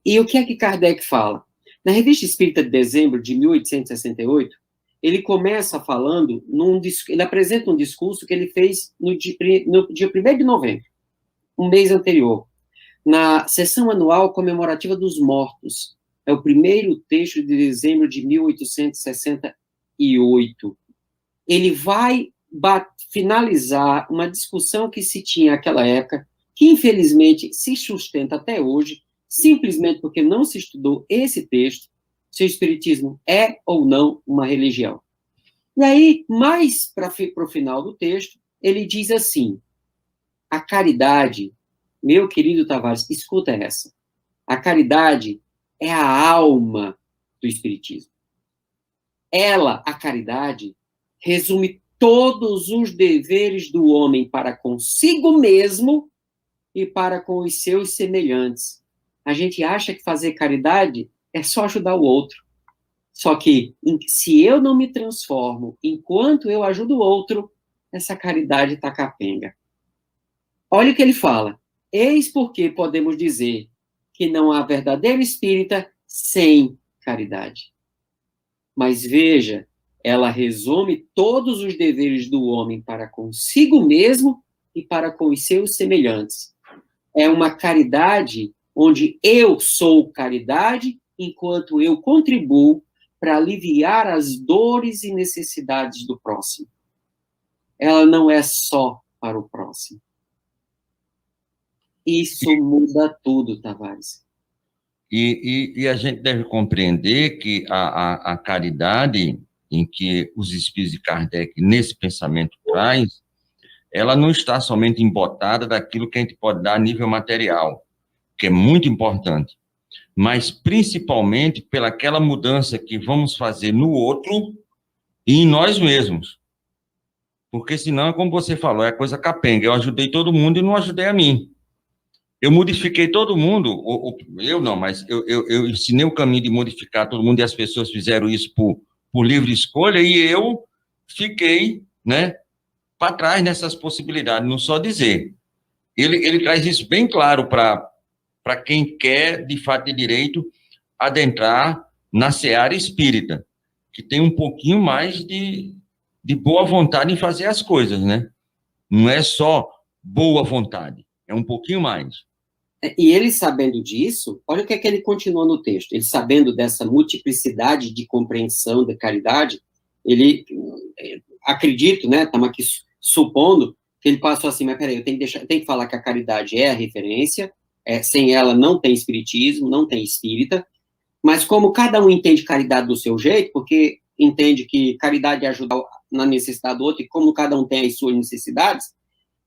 E o que é que Kardec fala? Na Revista Espírita de dezembro de 1868, ele começa falando, ele apresenta um discurso que ele fez no dia 1º de novembro, um mês anterior, na sessão anual comemorativa dos mortos. É o primeiro texto de dezembro de 1868. ele vai finalizar uma discussão que se tinha naquela época, que infelizmente se sustenta até hoje, simplesmente porque não se estudou esse texto, se o Espiritismo é ou não uma religião. E aí, mais para o final do texto, ele diz assim, a caridade, meu querido Tavares, escuta essa, a caridade é a alma do Espiritismo. Ela, a caridade, resume todos os deveres do homem para consigo mesmo e para com os seus semelhantes. A gente acha que fazer caridade é só ajudar o outro. Só que, se eu não me transformo enquanto eu ajudo o outro, essa caridade está capenga. Olha o que ele fala. Eis porque podemos dizer que não há verdadeiro espírita sem caridade. Mas veja, ela resume todos os deveres do homem para consigo mesmo e para com os seus semelhantes. É uma caridade onde eu sou caridade enquanto eu contribuo para aliviar as dores e necessidades do próximo. Ela não é só para o próximo. Isso muda tudo, Tavares. E a gente deve compreender que a caridade em que os espíritos de Kardec, nesse pensamento, traz, ela não está somente embotada daquilo que a gente pode dar a nível material, que é muito importante, mas principalmente pelaquela mudança que vamos fazer no outro e em nós mesmos. Porque senão, como você falou, é coisa capenga. Eu ajudei todo mundo e não ajudei a mim. Eu modifiquei todo mundo, eu não, mas eu ensinei o caminho de modificar todo mundo e as pessoas fizeram isso por livre escolha e eu fiquei, né, para trás nessas possibilidades, não só dizer. Ele traz isso bem claro para quem quer, de fato de direito, adentrar na seara espírita, que tem um pouquinho mais de boa vontade em fazer as coisas, né? Não é só boa vontade, é um pouquinho mais. E ele sabendo disso, olha o que é que ele continua no texto. Ele sabendo dessa multiplicidade de compreensão da caridade, ele, acredito, né, estamos aqui supondo, que ele passou assim, mas peraí, eu tenho que falar que a caridade é a referência, sem ela não tem espiritismo, não tem espírita, mas como cada um entende caridade do seu jeito, porque entende que caridade é ajudar na necessidade do outro, e como cada um tem as suas necessidades,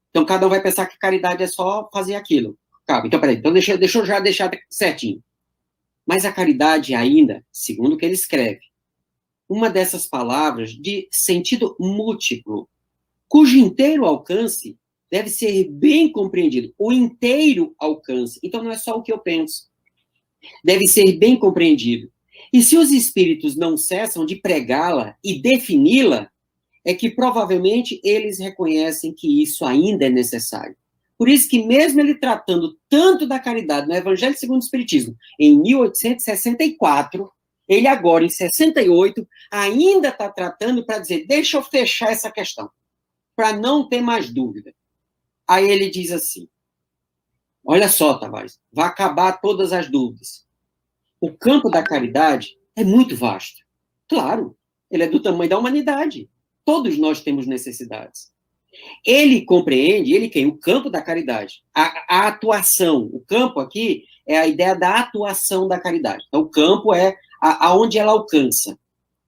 então cada um vai pensar que caridade é só fazer aquilo. Então, peraí, então deixa eu já deixar certinho. Mas a caridade ainda, segundo o que ele escreve, uma dessas palavras de sentido múltiplo, cujo inteiro alcance deve ser bem compreendido. O inteiro alcance. Então, não é só o que eu penso. Deve ser bem compreendido. E se os espíritos não cessam de pregá-la e defini-la, é que provavelmente eles reconhecem que isso ainda é necessário. Por isso que mesmo ele tratando tanto da caridade no Evangelho segundo o Espiritismo, em 1864, ele agora, em 68, ainda está tratando para dizer, deixa eu fechar essa questão, para não ter mais dúvida. Aí ele diz assim, olha só, Tavares, vai acabar todas as dúvidas. O campo da caridade é muito vasto. Claro, ele é do tamanho da humanidade. Todos nós temos necessidades. Ele compreende, ele quem? O campo da caridade. A atuação. O campo aqui é a ideia da atuação da caridade. Então, o campo é aonde ela alcança,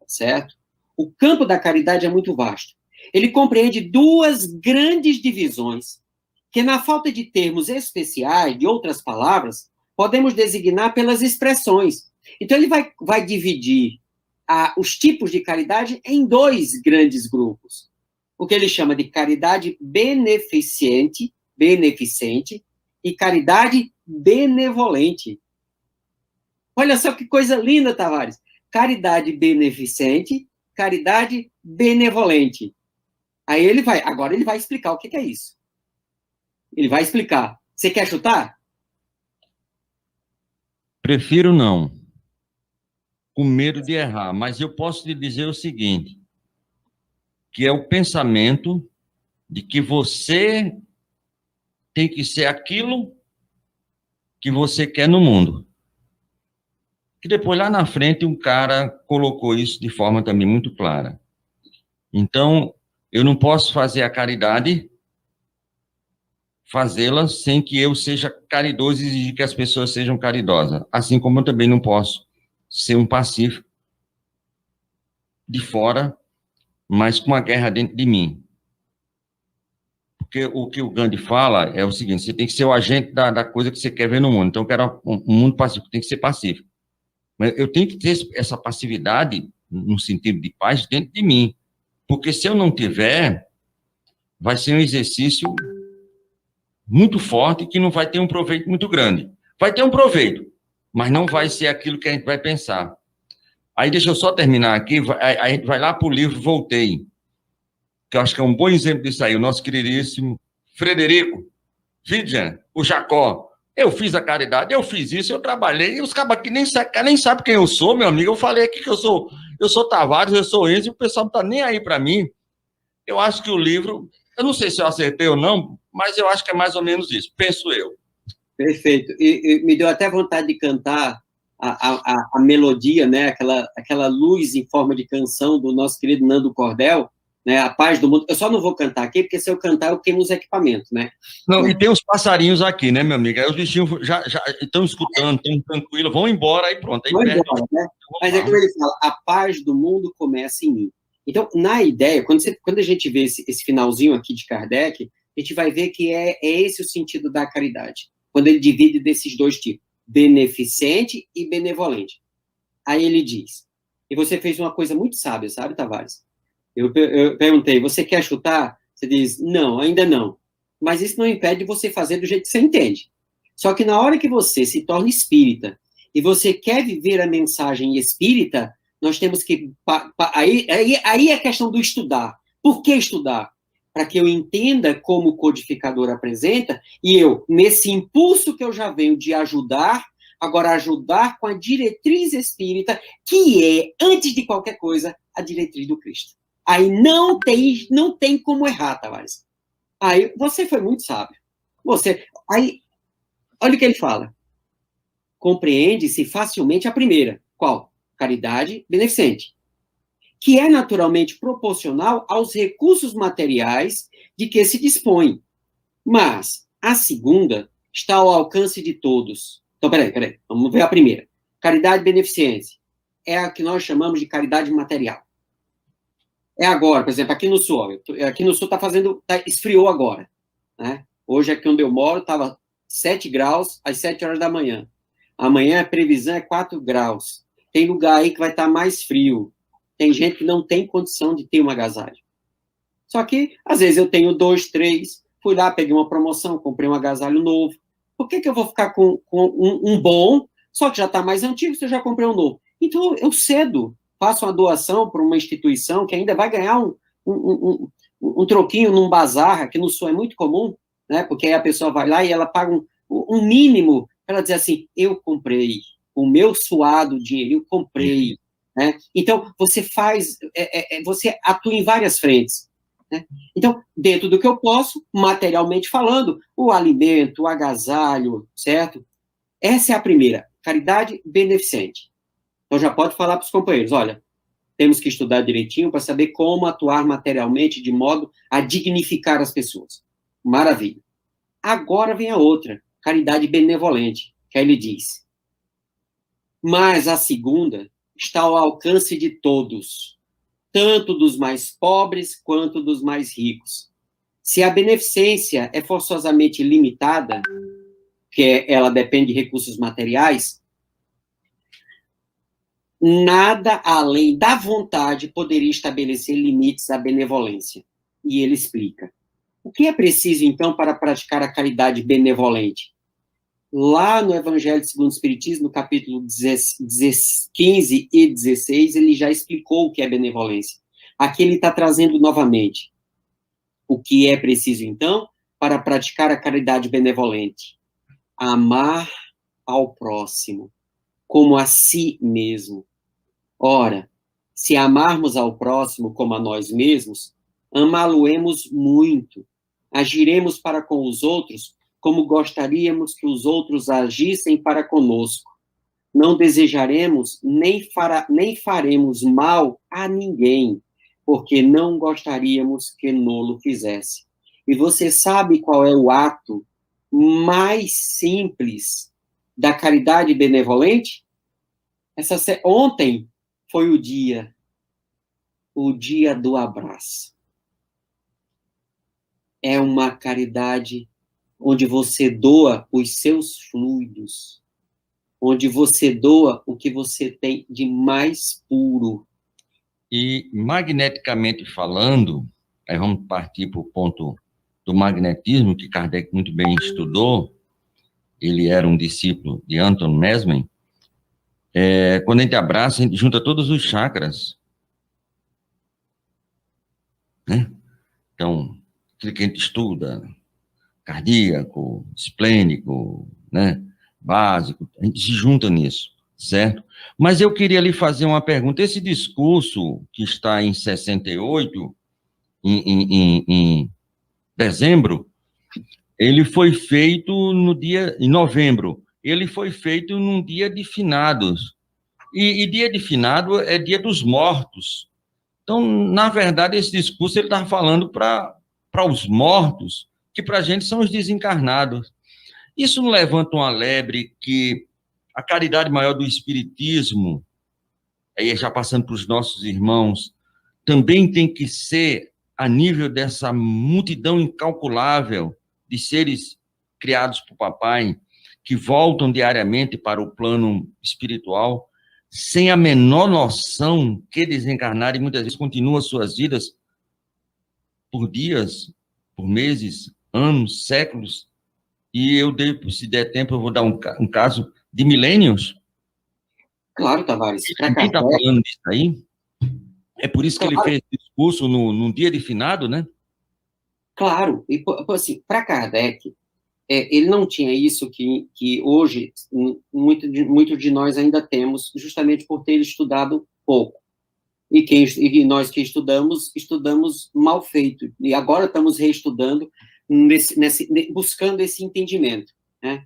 certo? O campo da caridade é muito vasto. Ele compreende duas grandes divisões, que na falta de termos especiais, de outras palavras, podemos designar pelas expressões. Então, ele vai dividir os tipos de caridade em dois grandes grupos. O que ele chama de caridade beneficente e caridade benevolente. Olha só que coisa linda, Tavares. Caridade beneficente, caridade benevolente. Aí agora ele vai explicar o que é isso. Ele vai explicar. Você quer chutar? Prefiro não, com medo de errar, mas eu posso lhe dizer o seguinte, que é o pensamento de que você tem que ser aquilo que você quer no mundo. Que depois, lá na frente, um cara colocou isso de forma também muito clara. Então, eu não posso fazer a caridade, fazê-la sem que eu seja caridoso e exigir que as pessoas sejam caridosas. Assim como eu também não posso ser um pacífico de fora, mas com a guerra dentro de mim. Porque o que o Gandhi fala é o seguinte: você tem que ser o agente da coisa que você quer ver no mundo. Então, eu quero um mundo pacífico, tem que ser pacífico. Mas eu tenho que ter essa passividade, no sentido de paz, dentro de mim. Porque se eu não tiver, vai ser um exercício muito forte que não vai ter um proveito muito grande. Vai ter um proveito, mas não vai ser aquilo que a gente vai pensar. Aí deixa eu só terminar aqui, a gente vai lá para o livro Voltei, que eu acho que é um bom exemplo disso aí, o nosso queridíssimo Frederico Vidian, o Jacó. Eu fiz a caridade, eu fiz isso, eu trabalhei, e os cabas aqui nem sabem quem eu sou, meu amigo. Eu falei aqui que eu sou Tavares, eu sou Enzo, e o pessoal não está nem aí para mim. Eu acho que o livro, eu não sei se eu acertei ou não, mas eu acho que é mais ou menos isso, penso eu. Perfeito. E me deu até vontade de cantar a melodia, né? Aquela luz em forma de canção do nosso querido Nando Cordel, né? A paz do mundo. Eu só não vou cantar aqui, porque se eu cantar, eu queimo os equipamentos, né? Não, e tem os passarinhos aqui, né, meu amigo? Aí os bichinhos já estão escutando, estão tranquilos, vão embora, aí pronto. Aí Vão embora, né? Mas é como ele fala, a paz do mundo começa em mim. Então, na ideia, quando a gente vê esse finalzinho aqui de Kardec, a gente vai ver que é esse o sentido da caridade, quando ele divide desses dois tipos, beneficente e benevolente. Aí ele diz, e você fez uma coisa muito sábia, sabe, Tavares? Eu perguntei, você quer chutar? Você diz, não, ainda não. Mas isso não impede você fazer do jeito que você entende. Só que na hora que você se torna espírita e você quer viver a mensagem espírita, nós temos que... Aí é a questão do estudar. Por que estudar? Para que eu entenda como o codificador apresenta e eu, nesse impulso que eu já venho de ajudar, agora ajudar com a diretriz espírita, que é, antes de qualquer coisa, a diretriz do Cristo. Aí não tem como errar, Tavares. Aí você foi muito sábio. Aí, olha o que ele fala. Compreende-se facilmente a primeira. Qual? Caridade beneficente. Que é naturalmente proporcional aos recursos materiais de que se dispõe. Mas a segunda está ao alcance de todos. Então, peraí. Vamos ver a primeira. Caridade beneficente. É a que nós chamamos de caridade material. É agora, por exemplo, aqui no Sul. Aqui no Sul esfriou agora. Né? Hoje, aqui onde eu moro, estava 7 graus às 7 horas da manhã. Amanhã a previsão é 4 graus. Tem lugar aí que vai estar mais frio. Tem gente que não tem condição de ter um agasalho. Só que, às vezes, eu tenho 2, 3, fui lá, peguei uma promoção, comprei um agasalho novo. Por que eu vou ficar com um bom, só que já está mais antigo, se eu já comprei um novo? Então, eu cedo faço uma doação para uma instituição que ainda vai ganhar um troquinho num bazar, aqui no Sul é muito comum, né? Porque aí a pessoa vai lá e ela paga um mínimo para dizer assim, eu comprei, o meu suado dinheiro, eu comprei. Né? Então, você você atua em várias frentes. Né? Então, dentro do que eu posso, materialmente falando, o alimento, o agasalho, certo? Essa é a primeira, caridade beneficente. Então, já pode falar para os companheiros, olha, temos que estudar direitinho para saber como atuar materialmente de modo a dignificar as pessoas. Maravilha. Agora vem a outra, caridade benevolente, que aí ele diz, mas a segunda está ao alcance de todos, tanto dos mais pobres quanto dos mais ricos. Se a beneficência é forçosamente limitada, que ela depende de recursos materiais, nada além da vontade poderia estabelecer limites à benevolência. E ele explica. O que é preciso, então, para praticar a caridade benevolente? Lá no Evangelho segundo o Espiritismo, no capítulo 15 e 16, ele já explicou o que é benevolência. Aqui ele está trazendo novamente. O que é preciso, então, para praticar a caridade benevolente? Amar ao próximo, como a si mesmo. Ora, se amarmos ao próximo como a nós mesmos, amá-lo-emos muito, agiremos para com os outros como gostaríamos que os outros agissem para conosco. Não desejaremos nem faremos mal a ninguém, porque não gostaríamos que Nolo fizesse. E você sabe qual é o ato mais simples da caridade benevolente? Ontem foi o dia do abraço. É uma caridade onde você doa os seus fluidos, onde você doa o que você tem de mais puro. E, magneticamente falando, aí vamos partir para o ponto do magnetismo, que Kardec muito bem estudou, ele era um discípulo de Anton Mesmer. Quando a gente abraça, a gente junta todos os chakras, né? Então, aquilo que a gente estuda, cardíaco, esplênico, né? Básico, a gente se junta nisso, certo? Mas eu queria lhe fazer uma pergunta. Esse discurso que está em 68, em dezembro, ele foi feito em novembro, ele foi feito num dia de finados, e dia de finado é dia dos mortos. Então, na verdade, esse discurso ele está falando para os mortos, que para a gente são os desencarnados. Isso não levanta uma lebre que a caridade maior do Espiritismo, aí já passando para os nossos irmãos, também tem que ser a nível dessa multidão incalculável de seres criados por papai, que voltam diariamente para o plano espiritual, sem a menor noção que desencarnar e muitas vezes continuam suas vidas por dias, por meses, anos, séculos. E se der tempo, eu vou dar um caso de milênios. Claro, Tavares. Quem está falando disso aí? É por isso que ele fez discurso num dia de finado, né? Claro. E, assim, para Kardec, ele não tinha isso que hoje muito de nós ainda temos, justamente por ter estudado pouco. E nós que estudamos mal feito. E agora estamos reestudando, buscando esse entendimento, né?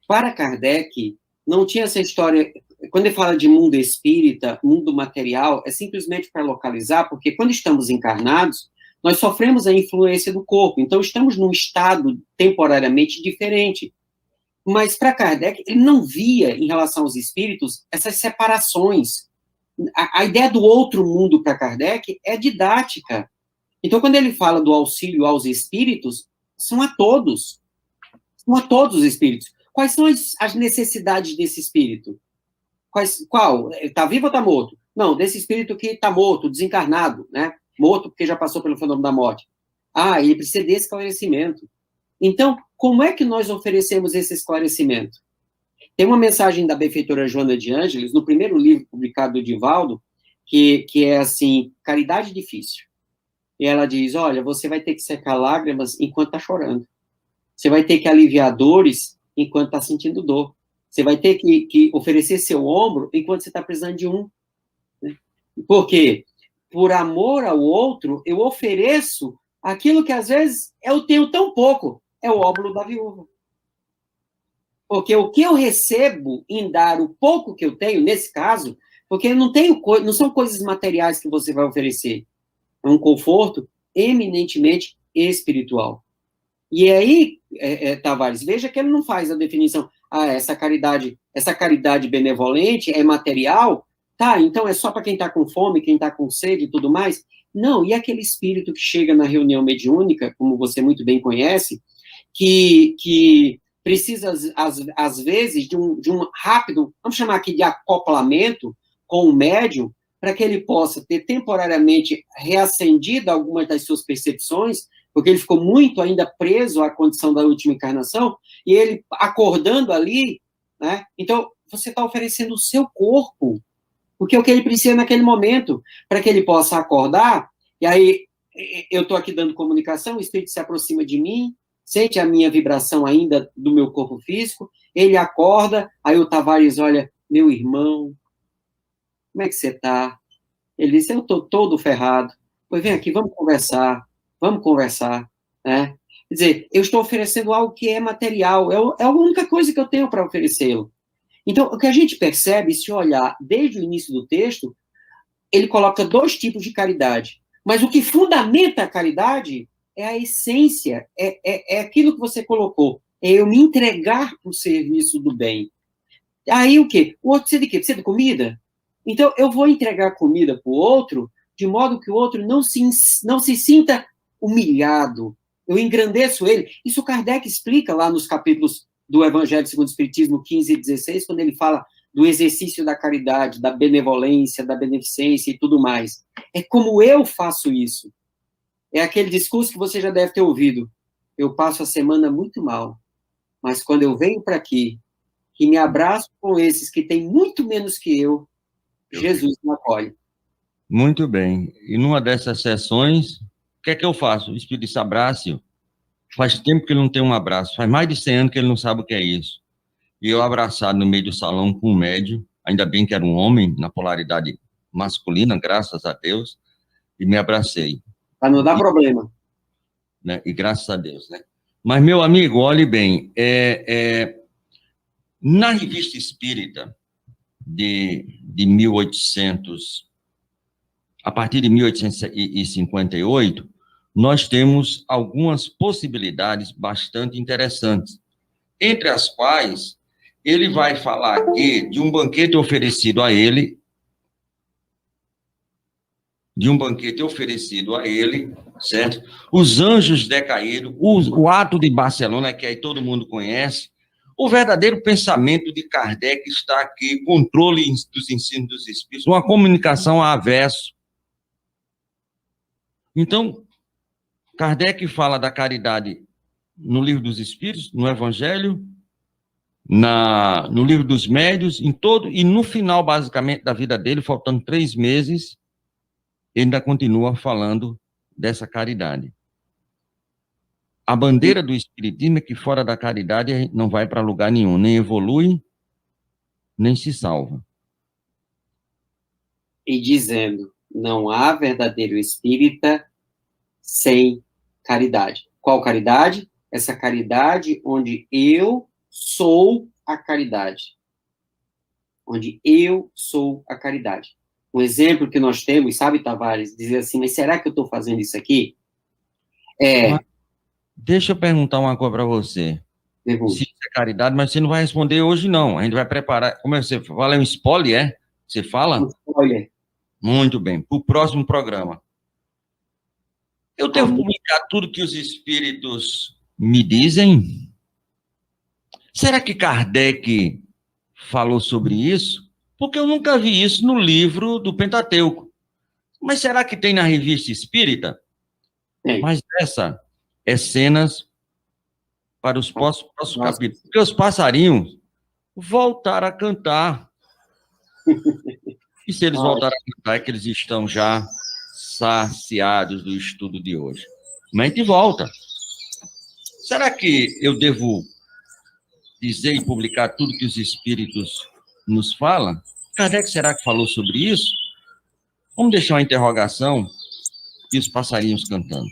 Para Kardec, não tinha essa história. Quando ele fala de mundo espírita, mundo material, é simplesmente para localizar, porque quando estamos encarnados, nós sofremos a influência do corpo, então estamos num estado temporariamente diferente. Mas para Kardec, ele não via, em relação aos espíritos, essas separações. A ideia do outro mundo para Kardec é didática. Então, quando ele fala do auxílio aos espíritos, são a todos os espíritos. Quais são as necessidades desse espírito? Qual? Está vivo ou está morto? Não, desse espírito que está morto, desencarnado, né? Morto porque já passou pelo fenômeno da morte. Ele precisa de esclarecimento. Então, como é que nós oferecemos esse esclarecimento? Tem uma mensagem da benfeitora Joana de Ângeles, no primeiro livro publicado do Divaldo, que é assim, caridade difícil. E ela diz, olha, você vai ter que secar lágrimas enquanto está chorando. Você vai ter que aliviar dores enquanto está sentindo dor. Você vai ter que oferecer seu ombro enquanto você está precisando de um. Né? Por quê? Por amor ao outro, eu ofereço aquilo que, às vezes, eu tenho tão pouco. É o óbolo da viúva. Porque o que eu recebo em dar o pouco que eu tenho, nesse caso, porque eu não são coisas materiais que você vai oferecer. É um conforto eminentemente espiritual. E aí, Tavares, veja que ele não faz a definição, essa caridade benevolente é material, tá, então é só para quem está com fome, quem está com sede e tudo mais. Não, e aquele espírito que chega na reunião mediúnica, como você muito bem conhece, que precisa, às vezes, de um rápido, vamos chamar aqui de acoplamento com o médium, para que ele possa ter temporariamente reacendido algumas das suas percepções, porque ele ficou muito ainda preso à condição da última encarnação, e ele acordando ali, né? Então, você está oferecendo o seu corpo, porque é o que ele precisa naquele momento, para que ele possa acordar, e aí eu estou aqui dando comunicação, o espírito se aproxima de mim, sente a minha vibração ainda do meu corpo físico, ele acorda, aí o Tavares olha, meu irmão, como é que você está? Ele diz, eu estou todo ferrado. Pois vem aqui, vamos conversar, né? Quer dizer, eu estou oferecendo algo que é material, é a única coisa que eu tenho para oferecê-lo. Então, o que a gente percebe, se olhar desde o início do texto, ele coloca 2 tipos de caridade. Mas o que fundamenta a caridade é a essência, é aquilo que você colocou, é eu me entregar para o serviço do bem. Aí o quê? O outro precisa de quê? Precisa de comida? Então, eu vou entregar comida para o outro, de modo que o outro não se sinta humilhado. Eu engrandeço ele. Isso Kardec explica lá nos capítulos do Evangelho segundo o Espiritismo 15 e 16, quando ele fala do exercício da caridade, da benevolência, da beneficência e tudo mais. É como eu faço isso. É aquele discurso que você já deve ter ouvido. Eu passo a semana muito mal, mas quando eu venho para aqui, que me abraço com esses que têm muito menos que eu, Jesus me acolhe. Muito bem. E numa dessas sessões, o que é que eu faço? O Espírito se abraça. Faz tempo que ele não tem um abraço. Faz mais de 100 anos que ele não sabe o que é isso. E eu abraçado no meio do salão com um médium, ainda bem que era um homem, na polaridade masculina, graças a Deus, e me abracei. Para não dar problema. Né? E graças a Deus, né? Mas, meu amigo, olhe bem, na Revista Espírita de 1800, a partir de 1858, nós temos algumas possibilidades bastante interessantes, entre as quais ele vai falar aqui de um banquete oferecido a ele, certo? Os anjos decaídos, o ato de Barcelona, que aí todo mundo conhece, o verdadeiro pensamento de Kardec está aqui, controle dos ensinos dos espíritos, uma comunicação avesso. Então, Kardec fala da caridade no Livro dos Espíritos, no Evangelho, no Livro dos Médiuns, em todo, e no final, basicamente, da vida dele, faltando 3 meses, ele ainda continua falando dessa caridade. A bandeira do Espiritismo é que fora da caridade a gente não vai para lugar nenhum, nem evolui, nem se salva. E dizendo, não há verdadeiro espírita sem caridade. Qual caridade? Essa caridade onde eu sou a caridade. Onde eu sou a caridade. Um exemplo que nós temos, sabe, Tavares, dizer assim, mas será que eu estou fazendo isso aqui? Deixa eu perguntar uma coisa para você. Pergunta. Se isso é caridade, mas você não vai responder hoje, não. A gente vai preparar. Como é que você fala? É um spoiler, é? Você fala? Olha. Muito bem. Para o próximo programa. Eu devo publicar tudo que os espíritos me dizem? Será que Kardec falou sobre isso? Porque eu nunca vi isso no livro do Pentateuco. Mas será que tem na Revista Espírita? Tem. Mas essa é cenas para os próximos capítulos. Porque os passarinhos voltaram a cantar. E se eles voltarem a cantar, é que eles estão já saciados do estudo de hoje. Mas a gente volta. Será que eu devo dizer e publicar tudo que os espíritos nos falam? Kardec, será que falou sobre isso? Vamos deixar uma interrogação e os passarinhos cantando.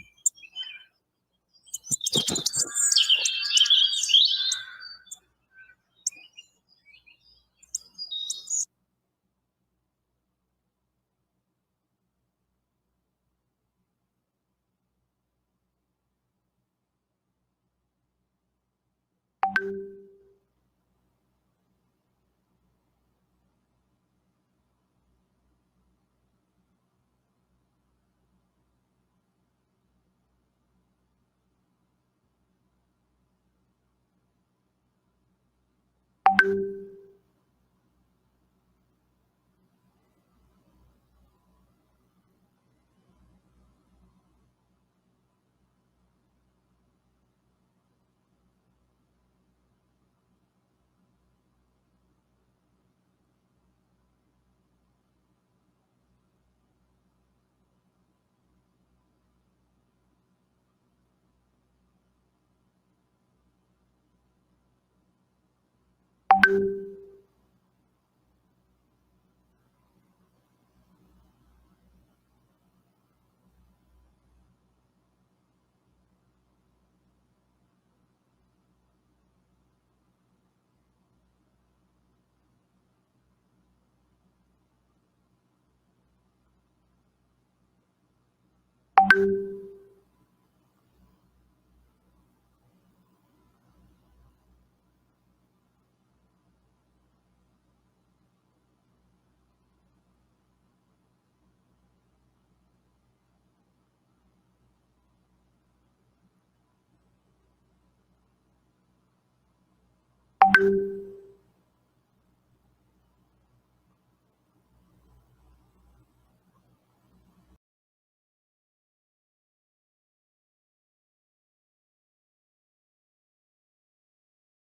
Tchau.